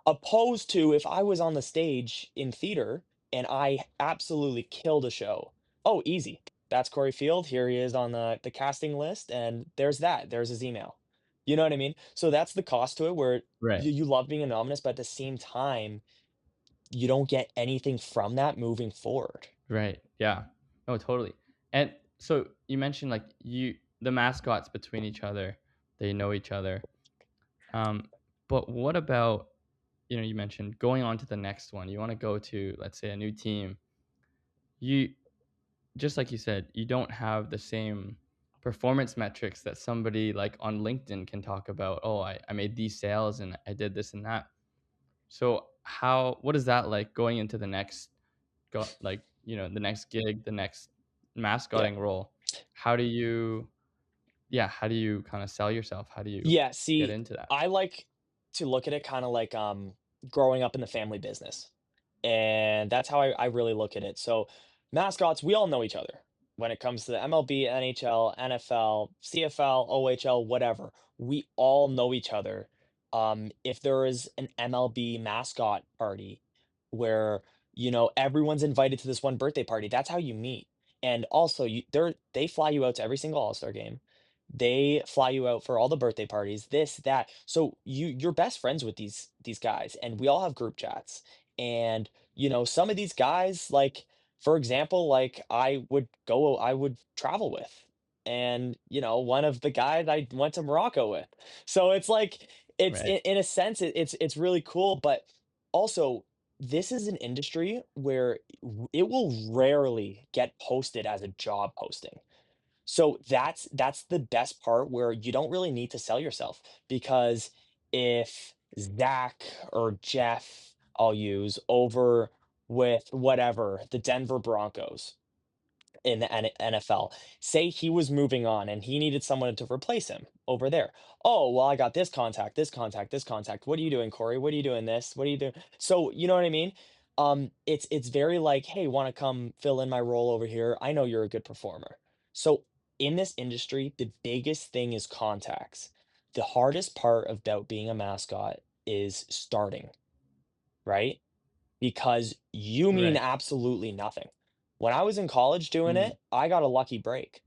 Opposed to if I was on the stage in theater and I absolutely killed a show. Oh, easy. That's Cory Field. Here he is on the casting list, and there's that. There's his email. You know what I mean? So that's the cost to it where Right. you love being anonymous, but at the same time, you don't get anything from that moving forward. Right. Yeah. No, totally. And so you mentioned like the mascots between each other, they know each other. Um, but what about, you mentioned going on to the next one. You want to go to, let's say, a new team. You just like you said, you don't have the same performance metrics that somebody like on LinkedIn can talk about. Oh, I made these sales and I did this and that. So what is that like going into the next the next gig, the next Yeah. mascotting role? How do you how do you kind of sell yourself? How do you Yeah, get see, into that? I like to look at it kinda like, growing up in the family business, and that's how I really look at it. So, mascots, we all know each other. When it comes to the MLB, NHL, NFL, CFL, OHL, whatever, we all know each other. If there is an MLB mascot party where, everyone's invited to this one birthday party, that's how you meet. And also, they fly you out to every single All-Star game. They fly you out for all the birthday parties, this, that. So you're best friends with these guys, and we all have group chats. And some of these guys, like for example, like I would travel with, and one of the guys I went to Morocco with. So it's like it's Right. in a sense it's really cool, but also this is an industry where it will rarely get posted as a job posting. So that's the best part where you don't really need to sell yourself because if Zach or Jeff, I'll use over with whatever the Denver Broncos in the NFL. Say he was moving on and he needed someone to replace him over there. Oh, well, I got this contact, this contact, this contact. What are you doing, Corey? What are you doing this? What are you doing? So, you know what I mean? It's very like, hey, want to come fill in my role over here? I know you're a good performer. So in this industry, the biggest thing is contacts. The hardest part about being a mascot is starting, right? Because you mean Right. absolutely nothing. When I was in college doing Mm, it, I got a lucky break,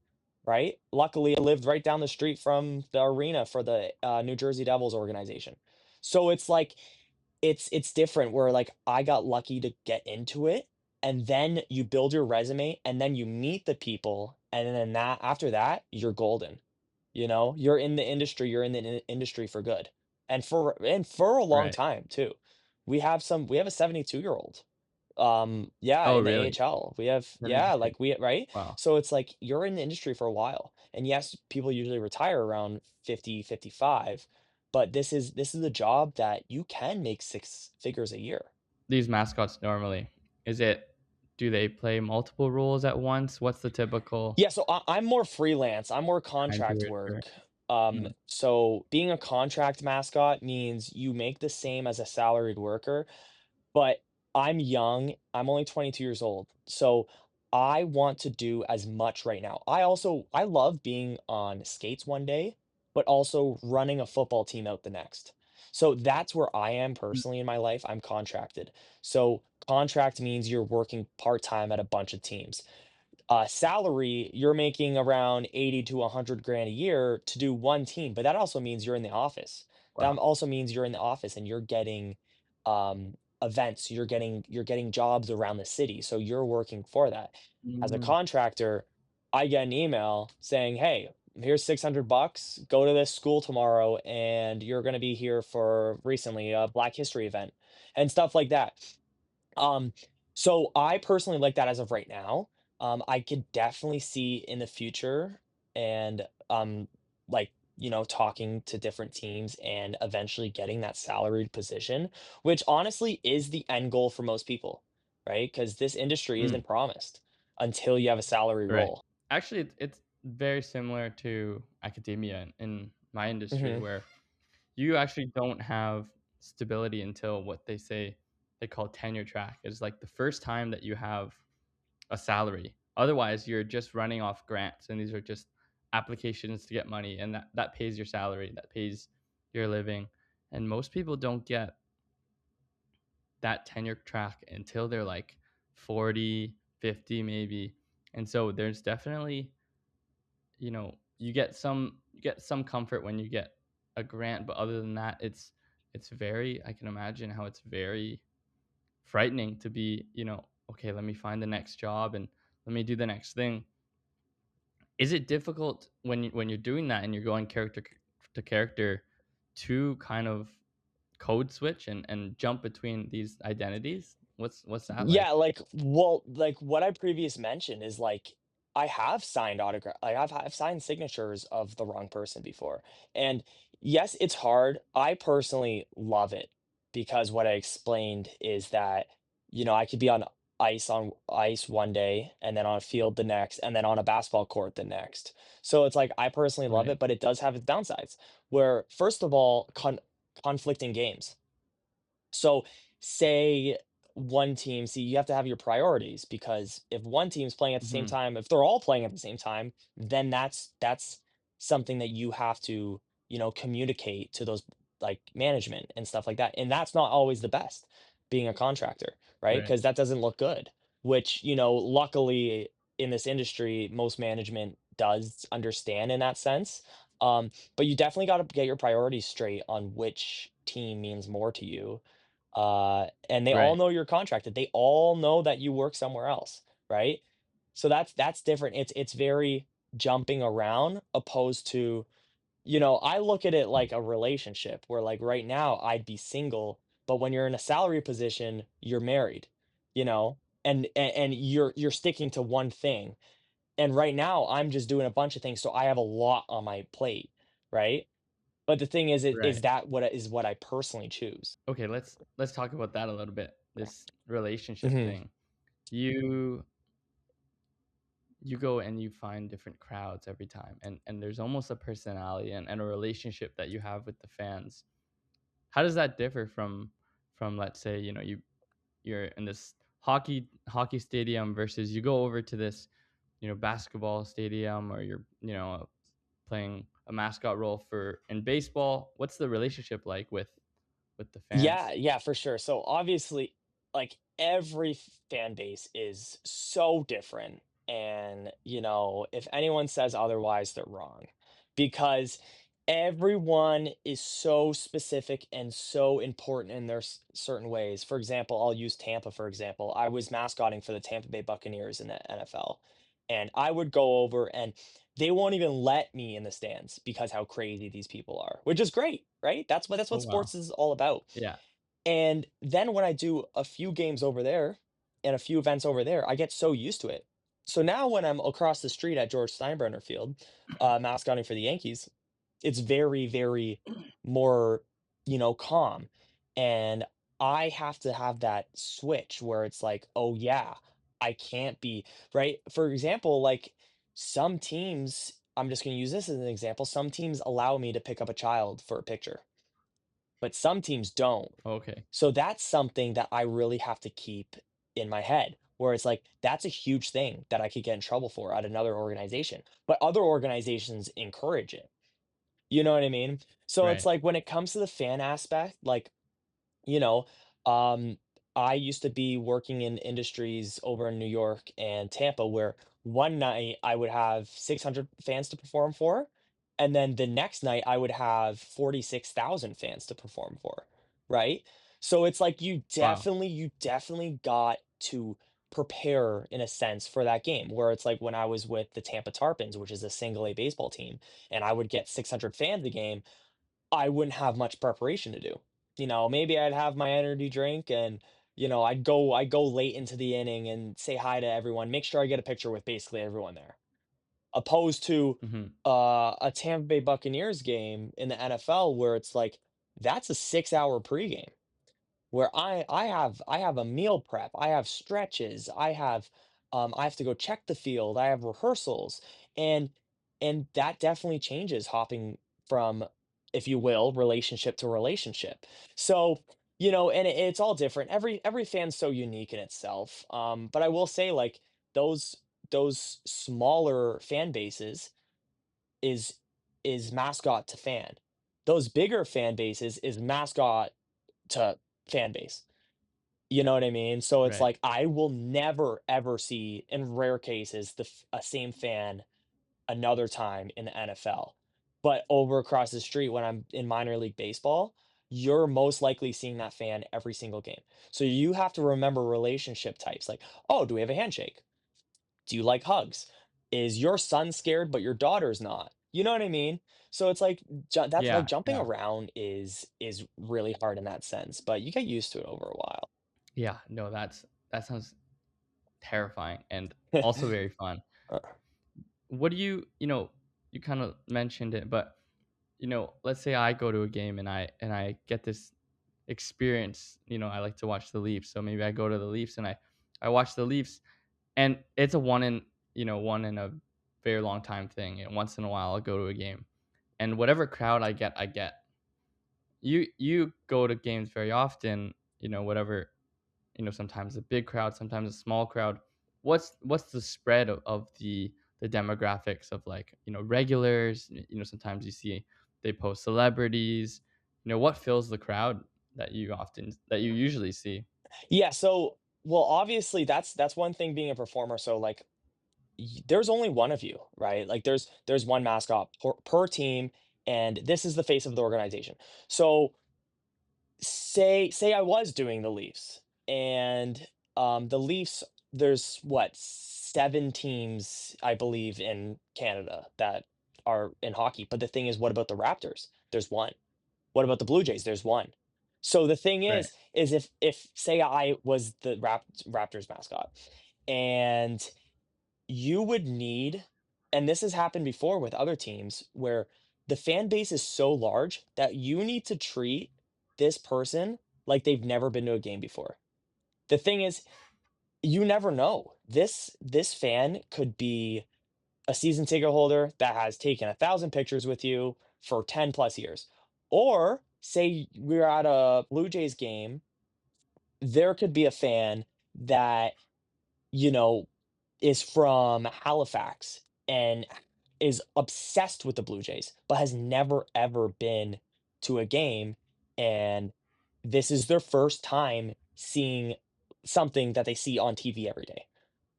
right? Luckily, I lived right down the street from the arena for the New Jersey Devils organization. So it's like it's different where like I got lucky to get into it, and then you build your resume, and then you meet the people, and then that after that, you're golden. You're in the industry, you're in the industry for good, and for a long Right. time too. We have a 72-year-old. Yeah, Oh, in the really? AHL. We have That's yeah, interesting. like we right? Wow. So it's like you're in the industry for a while. And yes, people usually retire around 50, 55, but this is a job that you can make six figures a year. These mascots normally, is it do they play multiple roles at once? What's the typical Yeah, so I'm more freelance. I'm more time contract period for work. mm, So being a contract mascot means you make the same as a salaried worker. But I'm young, I'm only 22 years old, so I want to do as much right now. I love being on skates one day, but also running a football team out the next. So that's where I am mm, personally in my life, I'm contracted. So contract means you're working part-time at a bunch of teams. Salary, you're making around 80 to 100 grand a year to do one team, but that also means you're in the office. That wow. also means you're in the office and you're getting events, you're getting jobs around the city. So you're working for that. As a Mm, contractor, I get an email saying, "Hey, here's 600 bucks. Go to this school tomorrow and you're going to be here for recently a Black History event," and stuff like that. Um, so I personally like that as of right now. I could definitely see in the future and like, talking to different teams and eventually getting that salaried position, which honestly is the end goal for most people, right? Because this industry mm, isn't promised until you have a salary right. role. Actually, it's very similar to academia in my industry Hmm. where you actually don't have stability until what they say they call tenure track. It's like the first time that you have a salary. Otherwise, you're just running off grants, and these are just applications to get money, and that pays your salary, that pays your living. And most people don't get that tenure track until they're like 40, 50 maybe. And so there's definitely, you get some comfort when you get a grant, but other than that, it's very I can imagine how it's very frightening to be, okay, let me find the next job and let me do the next thing. Is it difficult when you're doing that and you're going character to character to kind of code switch and jump between these identities? What's that like? Yeah, like what I previous mentioned is like I have signed I've signed signatures of the wrong person before. And yes, it's hard. I personally love it because what I explained is that, I could be on ice one day and then on a field the next and then on a basketball court the next. So it's like I personally love Right. it, but it does have its downsides. Where first of all, conflicting games. So, say one team, see, you have to have your priorities because if one team's playing at the same Mhm. time, if they're all playing at the same time, then that's something that you have to, communicate to those like management and stuff like that. And that's not always the best being a contractor, right? Right. Because that doesn't look good, which, luckily in this industry, most management does understand in that sense. But you definitely got to get your priorities straight on which team means more to you, and they all Right. know you're contracted. They all know that you work somewhere else, right? So that's different. It's very jumping around opposed to, I look at it like a relationship where like right now I'd be single, but when you're in a salary position, you're married, and you're sticking to one thing. And right now I'm just doing a bunch of things, so I have a lot on my plate, right? But the thing is Right. that what I personally choose. Okay, let's talk about that a little bit. This relationship Mhm. thing. You you go and you find different crowds every time, and there's almost a personality and a relationship that you have with the fans. How does that differ from let's say, you're in this hockey stadium versus you go over to this, basketball stadium, or you're, playing a mascot role for in baseball. What's the relationship like with the Yeah, fans? yeah, for sure. So obviously, like every fan base is so different. And, if anyone says otherwise, they're wrong because everyone is so specific and so important in their certain ways. For example, I'll use Tampa, for example. I was mascotting for the Tampa Bay Buccaneers in the NFL. And I would go over and they won't even let me in the stands because how crazy these people are, which is great, right? That's Oh, what wow. sports is all about. Yeah. And then when I do a few games over there and a few events over there, I get so used to it. So now when I'm across the street at George Steinbrenner Field, mascotting for the Yankees, it's very, very more, calm. And I have to have that switch where it's like, oh yeah, I can't be right. For example, like some teams, I'm just going to use this as an example. Some teams allow me to pick up a child for a picture, but some teams don't. Okay. So that's something that I really have to keep in my head, where it's like, that's a huge thing that I could get in trouble for at another organization, but other organizations encourage it. You know what I mean? So it's Right. like when it comes to the fan aspect, like, you know, um, I used to be working in industries over in New York and Tampa where one night I would have 600 fans to perform for, and then the next night I would have 46,000 fans to perform for, right? So it's like Wow. you definitely got to prepare in a sense for that game. Where it's like when I was with the Tampa Tarpons, which is a single A baseball team, and I would get 600 fans a game, I wouldn't have much preparation to do. Maybe I'd have my energy drink and, I'd go late into the inning and say hi to everyone, make sure I get a picture with basically everyone there. Opposed to Mhm. a Tampa Bay Buccaneers game in the NFL where it's like that's a 6-hour pregame where I have a meal prep, I have stretches, I have to go check the field, I have rehearsals, and that definitely changes hopping from, if you will, relationship to relationship. So, and it's all different. Every fan's so unique in itself. But I will say like those those smaller fan bases is mascot to fan. Those bigger fan bases is mascot to fan base. You know what I mean? So it's Right. like I will never ever see, in rare cases, a same fan another time in the NFL. But over across the street when I'm in minor league baseball, you're most likely seeing that fan every single game. So you have to remember relationship types like, oh, do we have a handshake? Do you like hugs? Is your son scared but your daughter's not? You know what I mean? So it's like that's like Yeah, jumping yeah. around is really hard in that sense, but you get used to it over a while. Yeah, no, that sounds terrifying and also very fun. Uh, What do you kinda mentioned it, but, let's say I go to a game and I get this experience, I like to watch the Leafs, so maybe I go to the Leafs and I watch the Leafs, and it's a one in a very long time thing, once in a while I'll go to a game, and whatever crowd I get. You go to games very often, whatever, sometimes a big crowd, sometimes a small crowd. What's the spread of the demographics of like, regulars, sometimes you see they post celebrities, what fills the crowd that you usually see? yeah, so well, obviously that's one thing being a performer. So like there's only one of you, right? Like there's one mascot per team, and this is the face of the organization. So say I was doing the Leafs, and the Leafs, there's what, 7 teams I believe in Canada that are in hockey. But the thing is, what about the Raptors? There's one. What about the Blue Jays? There's one. So the thing Right, is if say I was the Raptors mascot, and you would need, and this has happened before with other teams, where the fan base is so large that you need to treat this person like they've never been to a game before. The thing is, you never know. This fan could be a season ticket holder that has taken 1,000 pictures with you for 10 plus years. Or say we're at a Blue Jays game, there could be a fan that, you know, is from Halifax and is obsessed with the Blue Jays, but has never ever been to a game, and this is their first time seeing something that they see on TV every day,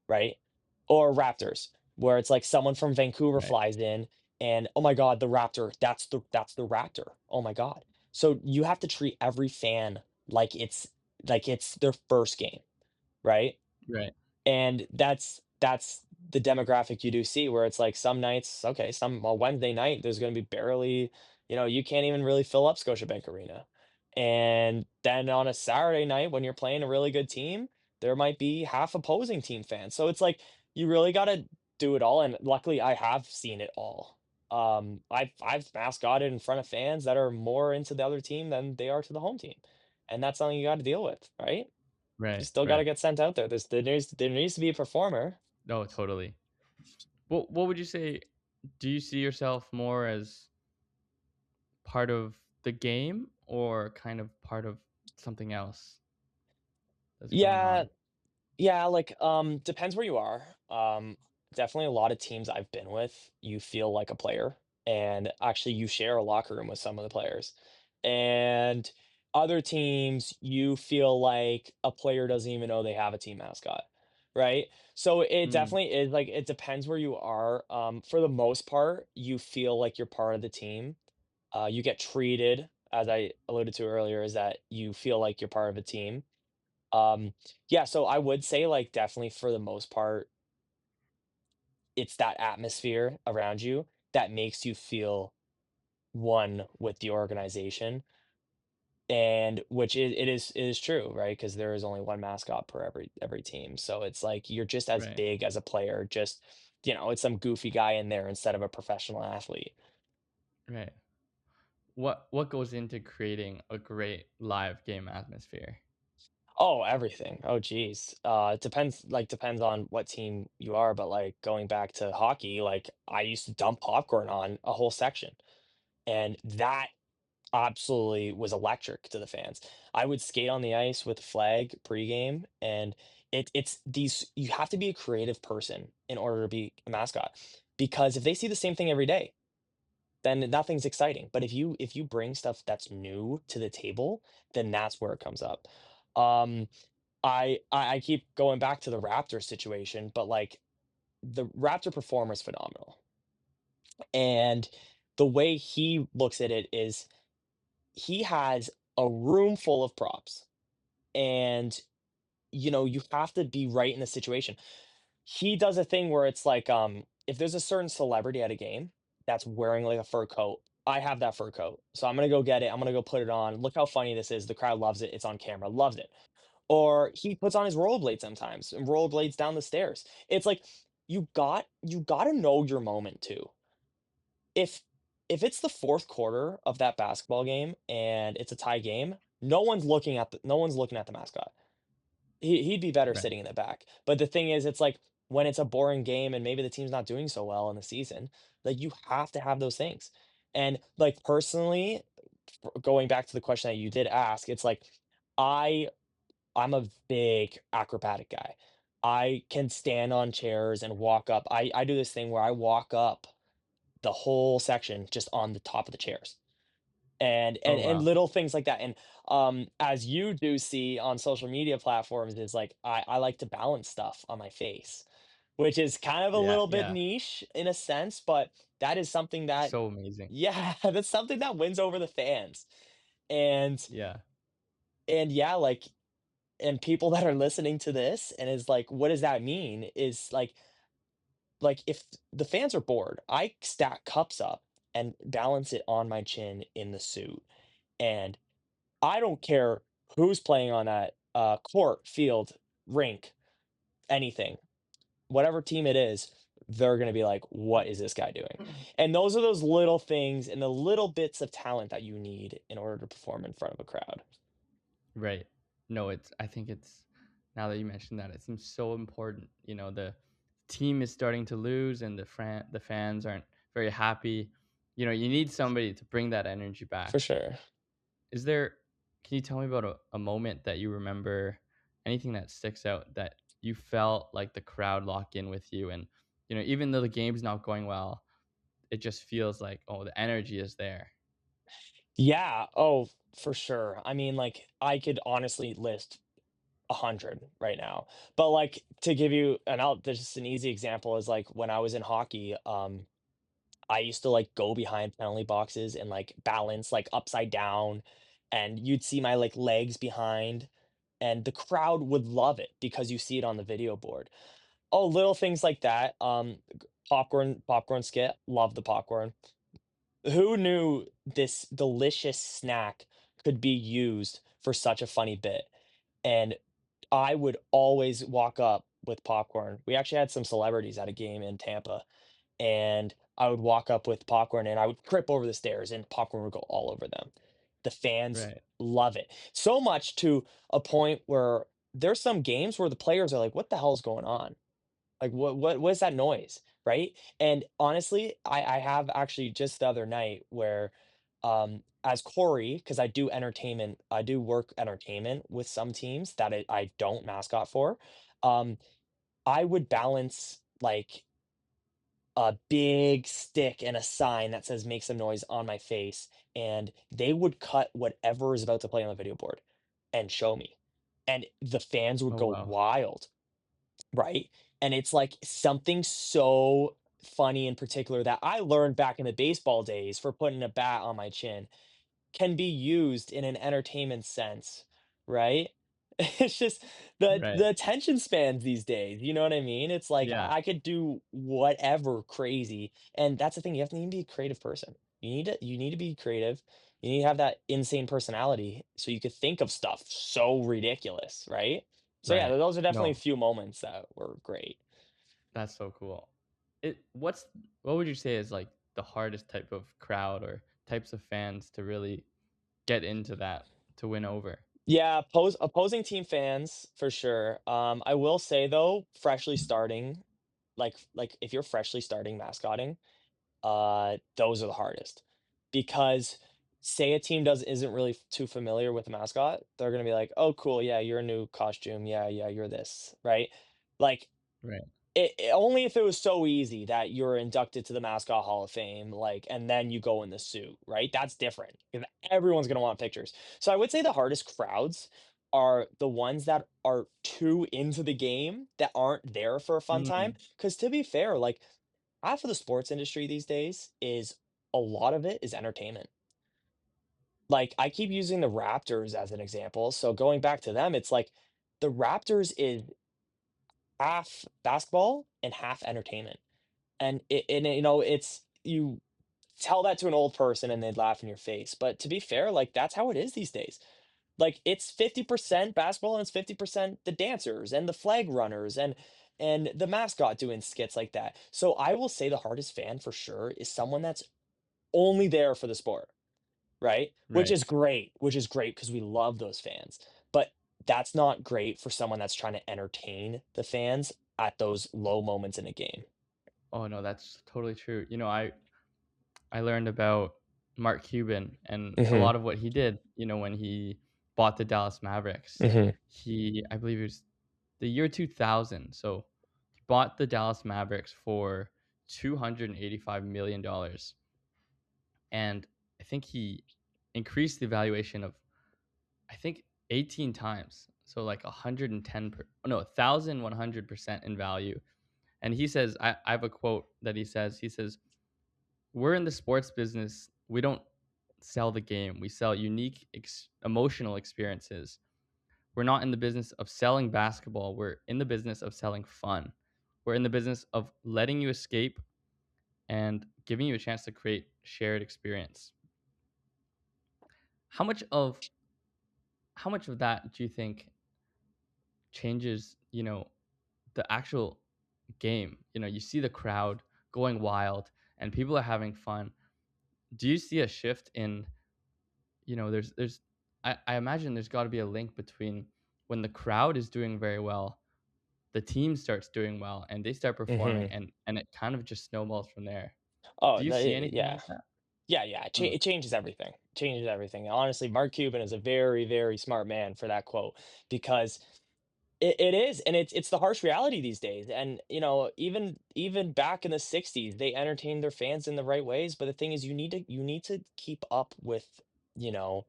right? Or Raptors, where it's like someone from Vancouver right, flies in and, "Oh my god, the Raptor, that's the Raptor. Oh my god." So you have to treat every fan like it's their first game, right? right. And that's the demographic you do see where it's like some nights, okay, some a Wednesday night, there's gonna be barely, you can't even really fill up Scotiabank Arena. And then on a Saturday night when you're playing a really good team, there might be half opposing team fans. So it's like you really gotta do it all. And luckily I have seen it all. I've mascotted in front of fans that are more into the other team than they are to the home team. And that's something you gotta deal with, right? You Right, still gotta right. get sent out there. There needs to be a performer. No, totally. What would you say, do you see yourself more as part of the game or kind of part of something else that's going Yeah, on? yeah, like, depends where you are. Definitely a lot of teams I've been with, you feel like a player, and actually you share a locker room with some of the players. And other teams, you feel like a player doesn't even know they have a team mascot, right? So it Mm, definitely is like it depends where you are. For the most part, you feel like you're part of the team. You get treated, as I alluded to earlier, is that you feel like you're part of a team. Um, yeah, so I would say, like, definitely for the most part, it's that atmosphere around you that makes you feel one with the organization, and which it is true, right? Because there is only one mascot per every team, so it's like you're just as right, big as a player, just, it's some goofy guy in there instead of a professional athlete. right. What goes into creating a great live game atmosphere? Oh, everything. Oh, geez. It depends on what team you are, but, like, going back to hockey, like, I used to dump popcorn on a whole section. And that absolutely was electric to the fans. I would skate on the ice with a flag pregame, and it's these you have to be a creative person in order to be a mascot, because if they see the same thing every day, then nothing's exciting. But if you bring stuff that's new to the table, then that's where it comes up. Um, I keep going back to the Raptor situation, but, like, the Raptor performer is phenomenal, and the way he looks at it is he has a room full of props, and you have to be right in the situation. He does a thing where it's like, if there's a certain celebrity at a game that's wearing like a fur coat, I have that fur coat, so I'm gonna go get it, I'm gonna go put it on. Look how funny this is, the crowd loves it, it's on camera, loves it. Or he puts on his rollerblades sometimes and rollerblades down the stairs. It's like you got to know your moment too. If it's the fourth quarter of that basketball game and it's a tie game, no one's looking at the mascot. He'd be better Right, sitting in the back. But the thing is, it's like when it's a boring game and maybe the team's not doing so well in the season, like you have to have those things. And like personally, going back to the question that you did ask, it's like I I'm a big acrobatic guy. I can stand on chairs and walk up. I do this thing where I walk up the whole section just on the top of the chairs. And oh and and wow. little things like that, and, as you do see on social media platforms, is like I like to balance stuff on my face, which is kind of a Yeah, little bit yeah. niche in a sense, but that is something that So amazing. yeah, that's something that wins over the fans, and Yeah. and yeah, like and people that are listening to this and is like, "What does that mean?" Is if the fans are bored, I stack cups up and balance it on my chin in the suit, and I don't care who's playing on that, court, field, rink, anything. Whatever team it is, they're gonna be like, "What is this guy doing?" And those are those little things and the little bits of talent that you need in order to perform in front of a crowd. Right. No, I think it's, now that you mentioned that, it seems so important. The team is starting to lose and the fans aren't very happy. You need somebody to bring that energy For back. sure. Is there Can you tell me about a moment that you remember, anything that sticks out that you felt like the crowd lock in with you, and even though the game's not going well, it just feels like, oh, the energy is there. Yeah, oh, for sure. I mean, like, I could honestly list 100 right now, but, like, to give you there's just an easy example is, like, when I was in hockey, I used to, like, go behind penalty boxes and, like, balance, like, upside down, and you'd see my, like, legs behind, and the crowd would love it because you see it on the video board. Oh, little things like that. Popcorn skit, love the popcorn. Who knew this delicious snack could be used for such a funny bit? And I would always walk up with popcorn. We actually had some celebrities at a game in Tampa, and I would walk up with popcorn and I would trip over the stairs and popcorn would go all over them. The fans Right. love it. So much to a point where there's some games where the players are like, "What the hell is going on? Like, what is that noise?" Right? And honestly, I have actually just the other night where, as Corey, because I do work entertainment with some teams that I don't mascot for, um, I would balance, like, a big stick and a sign that says "Make some noise" on my face, and they would cut whatever is about to play on the video board and show me, and the fans would Oh, go wow. wild. Right? And it's like something so funny in particular that I learned back in the baseball days for putting a bat on my chin can be used in an entertainment sense, right? It's just the Right. attention spans these days, you know what I mean? It's like Yeah. I could do whatever crazy, and that's the thing, you have to need to be a creative person. You need to be creative. You need to have that insane personality so you could think of stuff so ridiculous, right? So yeah, Right. those are definitely a No, few moments that were great. that's so cool. What would you say is like the hardest type of crowd or types of fans to really get into that to win over? Yeah, opposing team fans for sure. I will say though, freshly starting, like if you're freshly starting mascotting, those are the hardest because say a team isn't really too familiar with the mascot, they're gonna be like, "Oh, cool, yeah, you're a new costume. Yeah, yeah, you're this," right? Like Right. only if it was so easy that you're inducted to the Mascot Hall of Fame, like, and then you go in the suit, right? That's different, 'cause everyone's gonna want pictures. So I would say the hardest crowds are the ones that are too into the game, that aren't there for a fun time. Mm, Because to be fair, like, half of the sports industry these days is a lot of it is entertainment. Like, I keep using the Raptors as an example, so going back to them, it's like the Raptors is half basketball and half entertainment. And you know, it's you tell that to an old person and they'd laugh in your face, but to be fair, like, that's how it is these days. Like, it's 50% basketball and it's 50% the dancers and the flag runners and the mascot doing skits like that. So I will say the hardest fan for sure is someone that's only there for the sport, right? right. Which is great because we love those fans, but that's not great for someone that's trying to entertain the fans at those low moments in a game. Oh no, that's totally true. I learned about Mark Cuban and a Mhm, lot of what he did, when he bought the Dallas Mavericks. mhm. I believe it was the year 2000. So he bought the Dallas Mavericks for $285 million. And I think he increased the valuation of, I think, 18 times. So like 110, no, 1,100% in value. And he says, I have a quote that he says, we're in the sports business. We don't sell the game. We sell unique emotional experiences. We're not in the business of selling basketball. We're in the business of selling fun. We're in the business of letting you escape and giving you a chance to create shared experience. How much of how much of that do you think changes, the actual game? You see the crowd going wild and people are having fun. Do you see a shift in, there's I imagine there's got to be a link between when the crowd is doing very well, the team starts doing well, and they start performing, Mhm. and it kind of just snowballs from there. Oh, Do you no, see anything yeah. like that? Yeah, yeah, Mm, it changes everything, changes everything. Honestly, Mark Cuban is a very, very smart man for that quote because it is, and it's the harsh reality these days, and, you know, even back in the '60s, they entertained their fans in the right ways, but the thing is you need to keep up with, you know,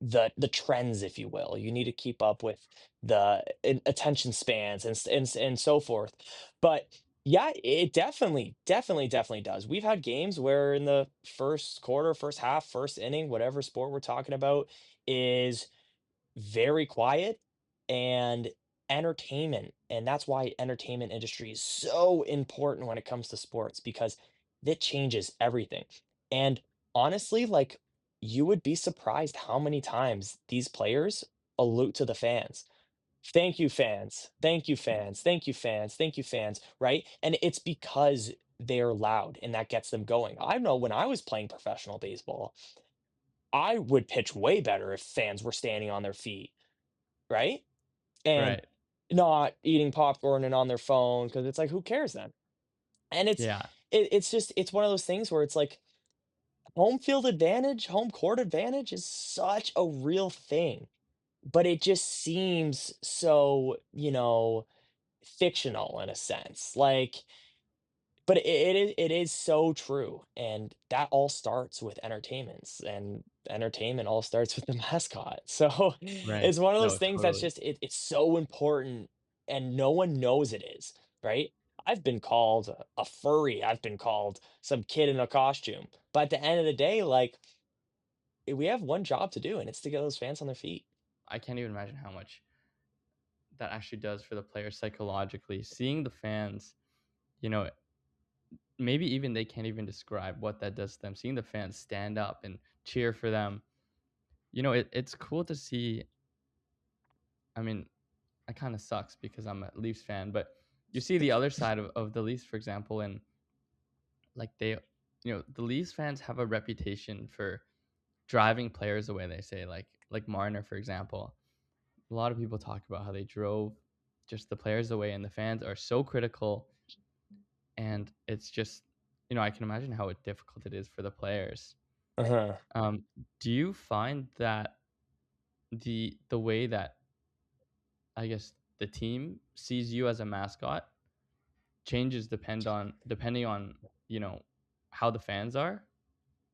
the trends, if you will. You need to keep up with the attention spans and so forth. But yeah, it definitely does. We've had games where in the first quarter, first half, first inning, whatever sport we're talking about, is very quiet, and entertainment, and that's why entertainment industry is so important when it comes to sports because it changes everything. And honestly, like, you would be surprised how many times these players allude to the fans. "Thank you, fans. Thank you, fans. Thank you, fans. Thank you, fans," right? And it's because they're loud and that gets them going. I know when I was playing professional baseball, I would pitch way better if fans were standing on their feet, right? And Right. not eating popcorn and on their phone because it's like, who cares then? And Yeah. it's just it's one of those things where it's like home field advantage, home court advantage is such a real thing, but it just seems so, fictional in a sense. Like, but it is so true, and that all starts with entertainments, and entertainment all starts with the mascot. So, Right. it's one of those No, things that's totally. just it's so important, and no one knows it is, right? I've been called a furry, I've been called some kid in a costume, but at the end of the day, like, we have one job to do, and it's to get those fans on their feet. I can't even imagine how much that actually does for the players psychologically. Seeing the fans, you know, maybe even they can't even describe what that does to them. Seeing the fans stand up and cheer for them, it's cool to see. I mean, it kind of sucks because I'm a Leafs fan, but you see the other side of the Leafs, for example, and like the Leafs fans have a reputation for driving players away. They say like Marner, for example. A lot of people talk about how they drove just the players away, and the fans are so critical. And it's just, I can imagine how difficult it is for the players. Uh-huh. Um, do you find that the way that I guess the team sees you as a mascot changes depending on you know how the fans are?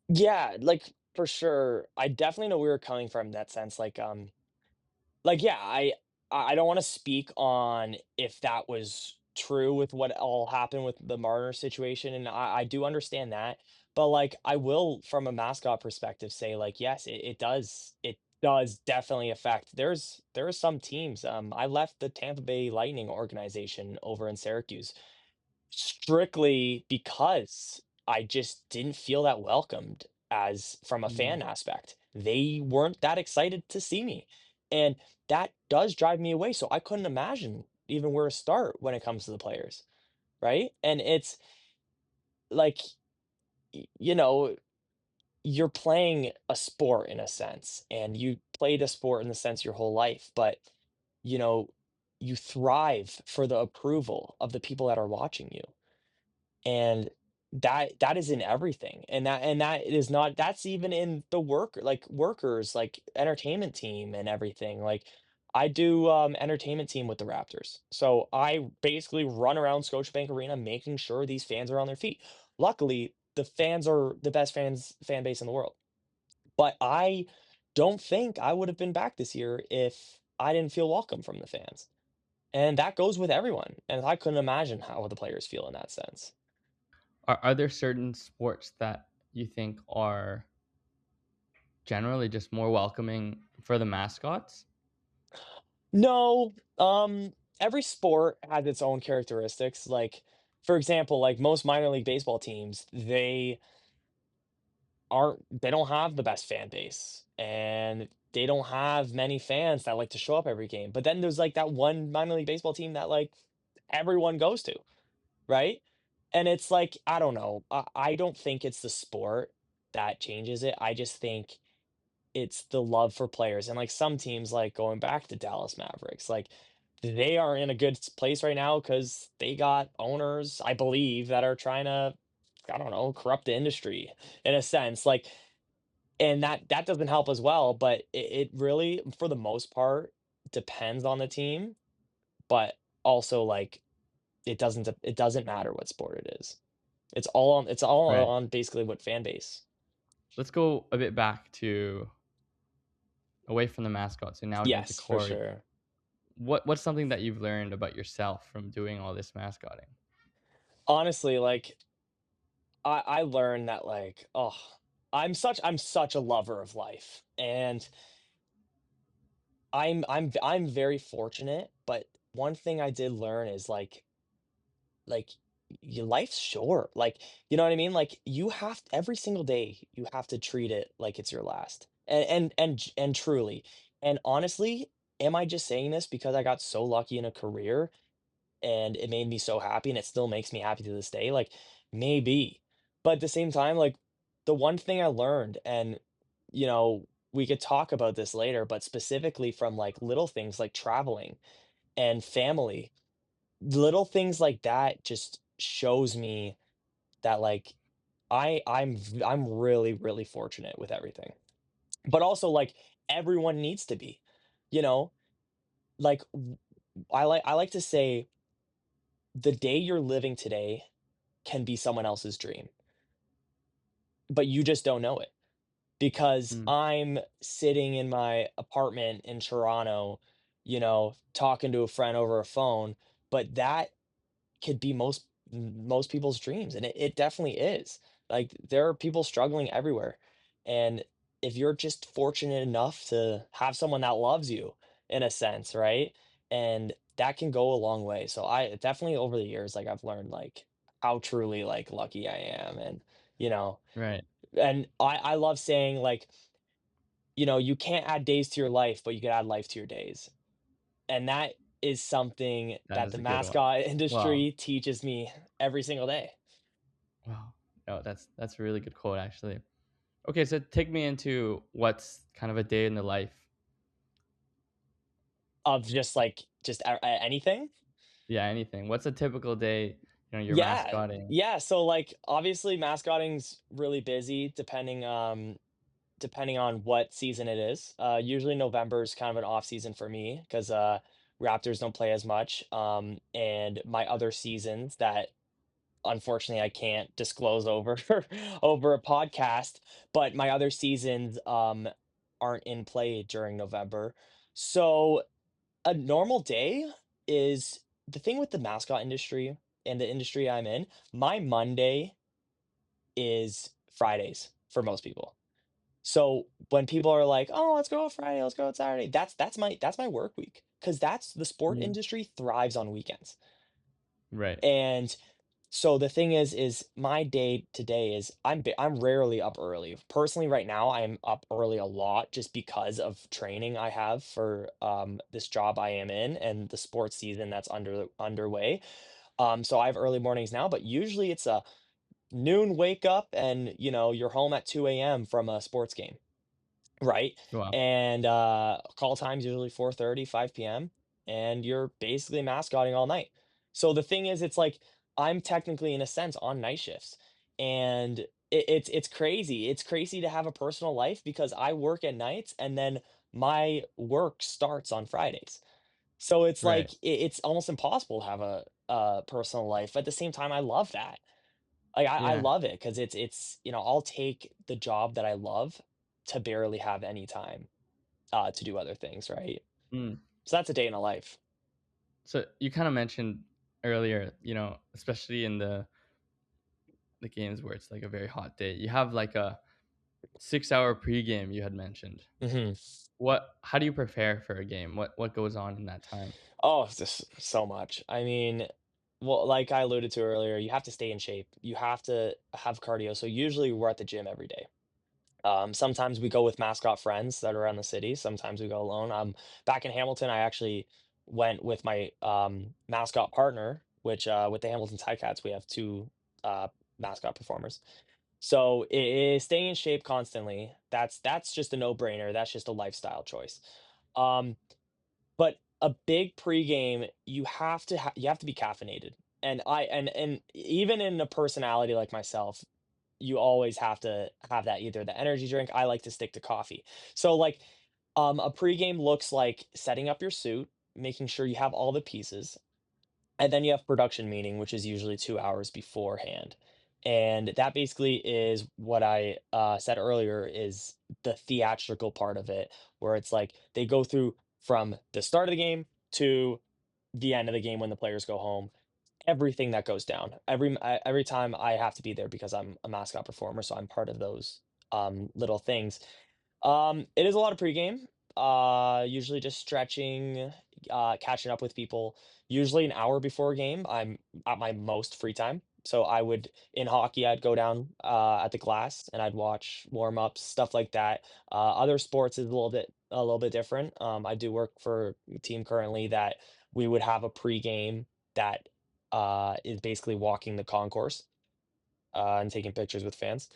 Yeah, like, for sure. I definitely know where you're coming from in that sense, like, yeah, I don't wanna speak on if that was true with what all happened with the Marner situation, and I do understand that, but, like, I will, from a mascot perspective, say, like, yes, it does definitely affect there are some teams, I left the Tampa Bay Lightning organization over in Syracuse strictly because I just didn't feel that welcomed as from a Mm, fan aspect. They weren't that excited to see me, and that does drive me away, so I couldn't imagine even where to start when it comes to the players, right? And it's like, you know, you're playing a sport in a sense, and you played a sport in the sense your whole life, but, you know, you thrive for the approval of the people that are watching you. And that is in everything, and that is not that's even in the workers, like, entertainment team and everything, like, I do, entertainment team with the Raptors, so I basically run around Scotiabank Arena making sure these fans are on their feet. Luckily, the fans are the best fan base in the world, but I don't think I would have been back this year if I didn't feel welcome from the fans, and that goes with everyone, and I couldn't imagine how the players feel in that sense. are there certain sports that you think are generally just more welcoming for the mascots? No, every sport has its own characteristics. Like, for example, like most minor league baseball teams, they don't have the best fan base and they don't have many fans that like to show up every game. But then there's like that one minor league baseball team that like everyone goes to, right? And it's like, I don't know. I don't think it's the sport that changes it. I just think it's the love for players, and, like, some teams, like, going back to Dallas Mavericks, like, they are in a good place right now because they got owners, I believe, that are trying to, I don't know, corrupt the industry in a sense, like, and that doesn't help as well, but it really, for the most part, depends on the team, but also, like, it doesn't matter what sport it is. It's all Right. on basically what fan base. Let's go a bit back to away from the mascots and now into Yes, for Corey. sure. What's something that you've learned about yourself from doing all this mascotting? Honestly, like, I learned that, like, oh, I'm such a lover of life, and I'm very fortunate, but one thing I did learn is like your life's short. Like, you know what I mean? Like you have every single day you have to treat it like it's your last. And truly. And honestly, am I just saying this because I got so lucky in a career and it made me so happy and it still makes me happy to this day? Like maybe. But at the same time, like the one thing I learned, and you know, we could talk about this later, but specifically from like little things like traveling and family, little things like that just shows me that like I'm really, really fortunate with everything. But also like everyone needs to be, you know, like I like to say the day you're living today can be someone else's dream, but you just don't know it because Mm, I'm sitting in my apartment in Toronto, talking to a friend over a phone, but that could be most people's dreams, and it definitely is. Like, there are people struggling everywhere, and if you're just fortunate enough to have someone that loves you in a sense, right? And that can go a long way. So I definitely over the years, like, I've learned, like, how truly, like, lucky I am, and, you know right. and I love saying, like, you can't add days to your life, but you can add life to your days. And that is something That that the is a good one. mascot Wow. industry teaches me every single day. Wow. No, that's a really good quote actually. Okay, so take me into what's kind of a day in the life. Of just, like, just anything? Yeah, anything. What's a typical day, you're Yeah, mascotting? yeah, so, like, obviously, mascotting's really busy depending on what season it is. Usually November is kind of an off season for me 'cause, Raptors don't play as much, and my other seasons that unfortunately I can't disclose over over a podcast, but my other seasons, aren't in play during November. So a normal day is the thing with the mascot industry and the industry I'm in, my Monday is Fridays for most people. So when people are like, "Oh, let's go out Friday, let's go out Saturday," that's my work week because that's the sport Mm, industry thrives on weekends. right. And so the thing is my day today is I'm rarely up early. Personally, right now, I'm up early a lot just because of training I have for this job I am in and the sports season that's underway. So I have early mornings now, but usually it's a noon wake up and you're home at 2 a.m. from a sports game. Right? Wow. And, call time's usually 4:30, 5 p.m., and you're basically mascotting all night. So the thing is, it's like, I'm technically, in a sense, on night shifts, and it's crazy. It's crazy to have a personal life because I work at nights, and then my work starts on Fridays. So it's Right. like, it's almost impossible to have a personal life. At the same time, I love that. Like, I Yeah. love it because I'll take the job that I love to barely have any time, to do other things, right? Mm. So that's a day in a life. So you kind of mentioned earlier, especially in the games where it's like a very hot day, you have like a 6-hour pregame you had mentioned. Mhm. How do you prepare for a game? What goes on in that time? Oh, it's just so much. I mean, well, like I alluded to earlier, you have to stay in shape. You have to have cardio. So usually we're at the gym every day. Sometimes we go with mascot friends that are around the city. Sometimes we go alone. Back in Hamilton, I actually went with my mascot partner, which with the Hamilton Ticats, we have two mascot performers. So it is staying in shape constantly. That's just a no-brainer. That's just a lifestyle choice. Um, but a big pregame, you have to be caffeinated. And even in a personality like myself, you always have to have that either the energy drink. I like to stick to coffee. So like a pregame looks like setting up your suit, making sure you have all the pieces, and then you have production meeting, which is usually 2 hours beforehand. And that basically is what I, said earlier is the theatrical part of it, where it's like they go through from the start of the game to the end of the game when the players go home, everything that goes down. Every time I have to be there because I'm a mascot performer, so I'm part of those, little things. It is a lot of pregame. Usually just stretching, catching up with people. Usually an hour before a game, I'm at my most free time. So I would in hockey, I'd go down at the glass and I'd watch warm-ups, stuff like that. Other sports is a little bit different. I do work for a team currently that we would have a pregame that is basically walking the concourse and taking pictures with fans.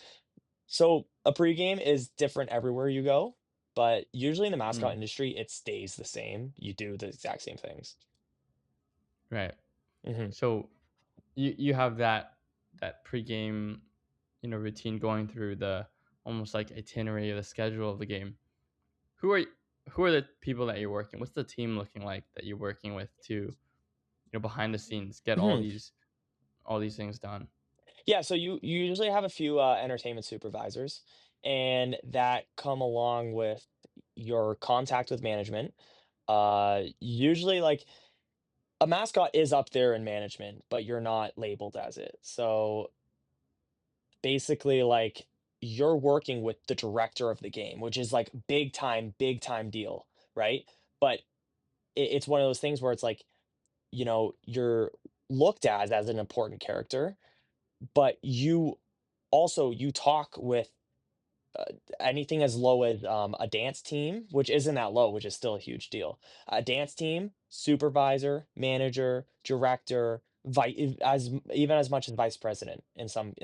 So a pregame is different everywhere you go, but usually in the mascot Mm, industry, it stays the same. You do the exact same things. right. Mhm. So you have that pregame, routine going through the almost like itinerary of the schedule of the game. Who are who are the people that you're working? What's the team looking like that you're working with to, behind the scenes get all Mhm. these things done? Yeah, so you usually have a few entertainment supervisors, and that come along with your contact with management. Usually, like a mascot is up there in management, but you're not labeled as it. So basically, like, you're working with the director of the game, which is, like, big time deal, right? But it's one of those things where it's like, you're looked at as an important character, but you talk with uh, anything as low as a dance team, which isn't that low, which is still a huge deal. A dance team, supervisor, manager, director, even as much as vice president in some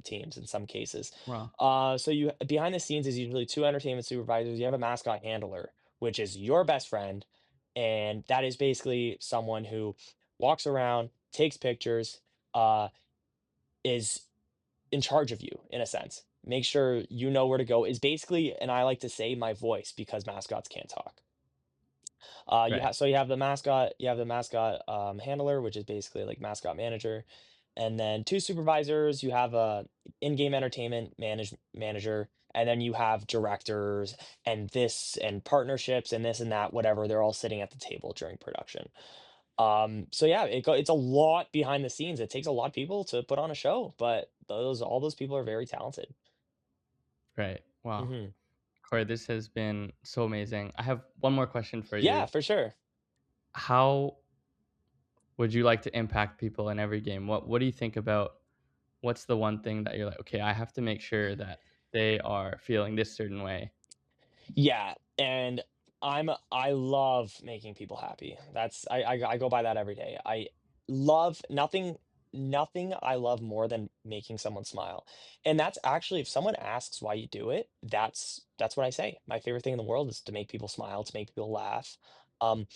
teams in some cases. Wow. So you behind the scenes is usually two entertainment supervisors. You have a mascot handler, which is your best friend, and that is basically someone who walks around, takes pictures, uh, is in charge of you in a sense. Make sure you know where to go is basically, and I like to say my voice because mascots can't talk. Right. You have the mascot handler, which is basically like mascot manager, and then two supervisors. You have a in-game entertainment manager, and then you have directors and this and partnerships and this and that, whatever. They're all sitting at the table during production. So yeah, it's a lot behind the scenes. It takes a lot of people to put on a show, but all those people are very talented. Right. Wow. Mhm. Corey, this has been so amazing. I have one more question for Yeah, you. for sure. How would you like to impact people in every game? What do you think about what's the one thing that you're like, okay, I have to make sure that they are feeling this certain way? Yeah, and I love making people happy. I go by that every day. I love nothing I love more than making someone smile. And that's actually if someone asks why you do it, that's what I say. My favorite thing in the world is to make people smile, to make people laugh. Um,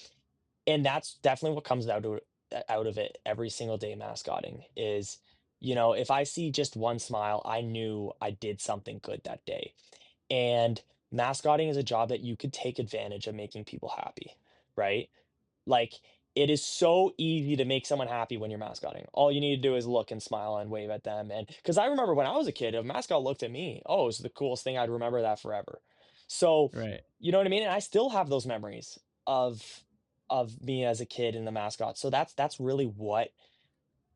and that's definitely what comes out of it every single day mascotting is, if I see just one smile, I knew I did something good that day. And mascotting is a job that you could take advantage of making people happy, right? Like, it is so easy to make someone happy when you're mascotting. All you need to do is look and smile and wave at them. And because I remember when I was a kid, if a mascot looked at me, oh, it was the coolest thing. I'd remember that forever. So, Right. you know what I mean? And I still have those memories of of me as a kid in the mascot. So that's really what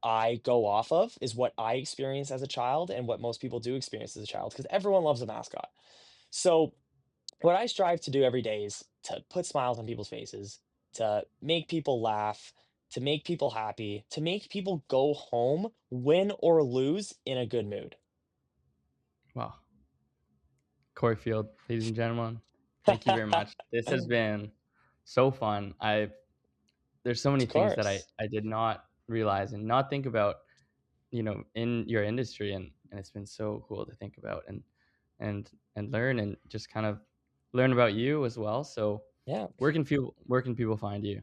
I go off of is what I experienced as a child and what most people do experience as a child because everyone loves a mascot. So what I strive to do every day is to put smiles on people's faces, to make people laugh, to make people happy, to make people go home, win or lose, in a good mood. Wow. Cory Field, ladies and gentlemen, thank you very much. This has been so fun. There's so many Of things that I course. I did not realize and not think about, in your industry, and it's been so cool to think about and learn and just kind of learn about you as well. So, Yeah. where can people find you?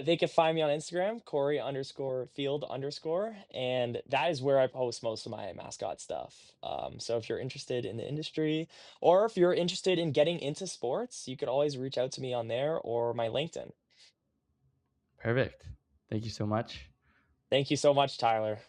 They can find me on Instagram, Cory_Field_, and that is where I post most of my mascot stuff. So if you're interested in the industry, or if you're interested in getting into sports, you could always reach out to me on there or my LinkedIn. Perfect. Thank you so much. Thank you so much, Tyler.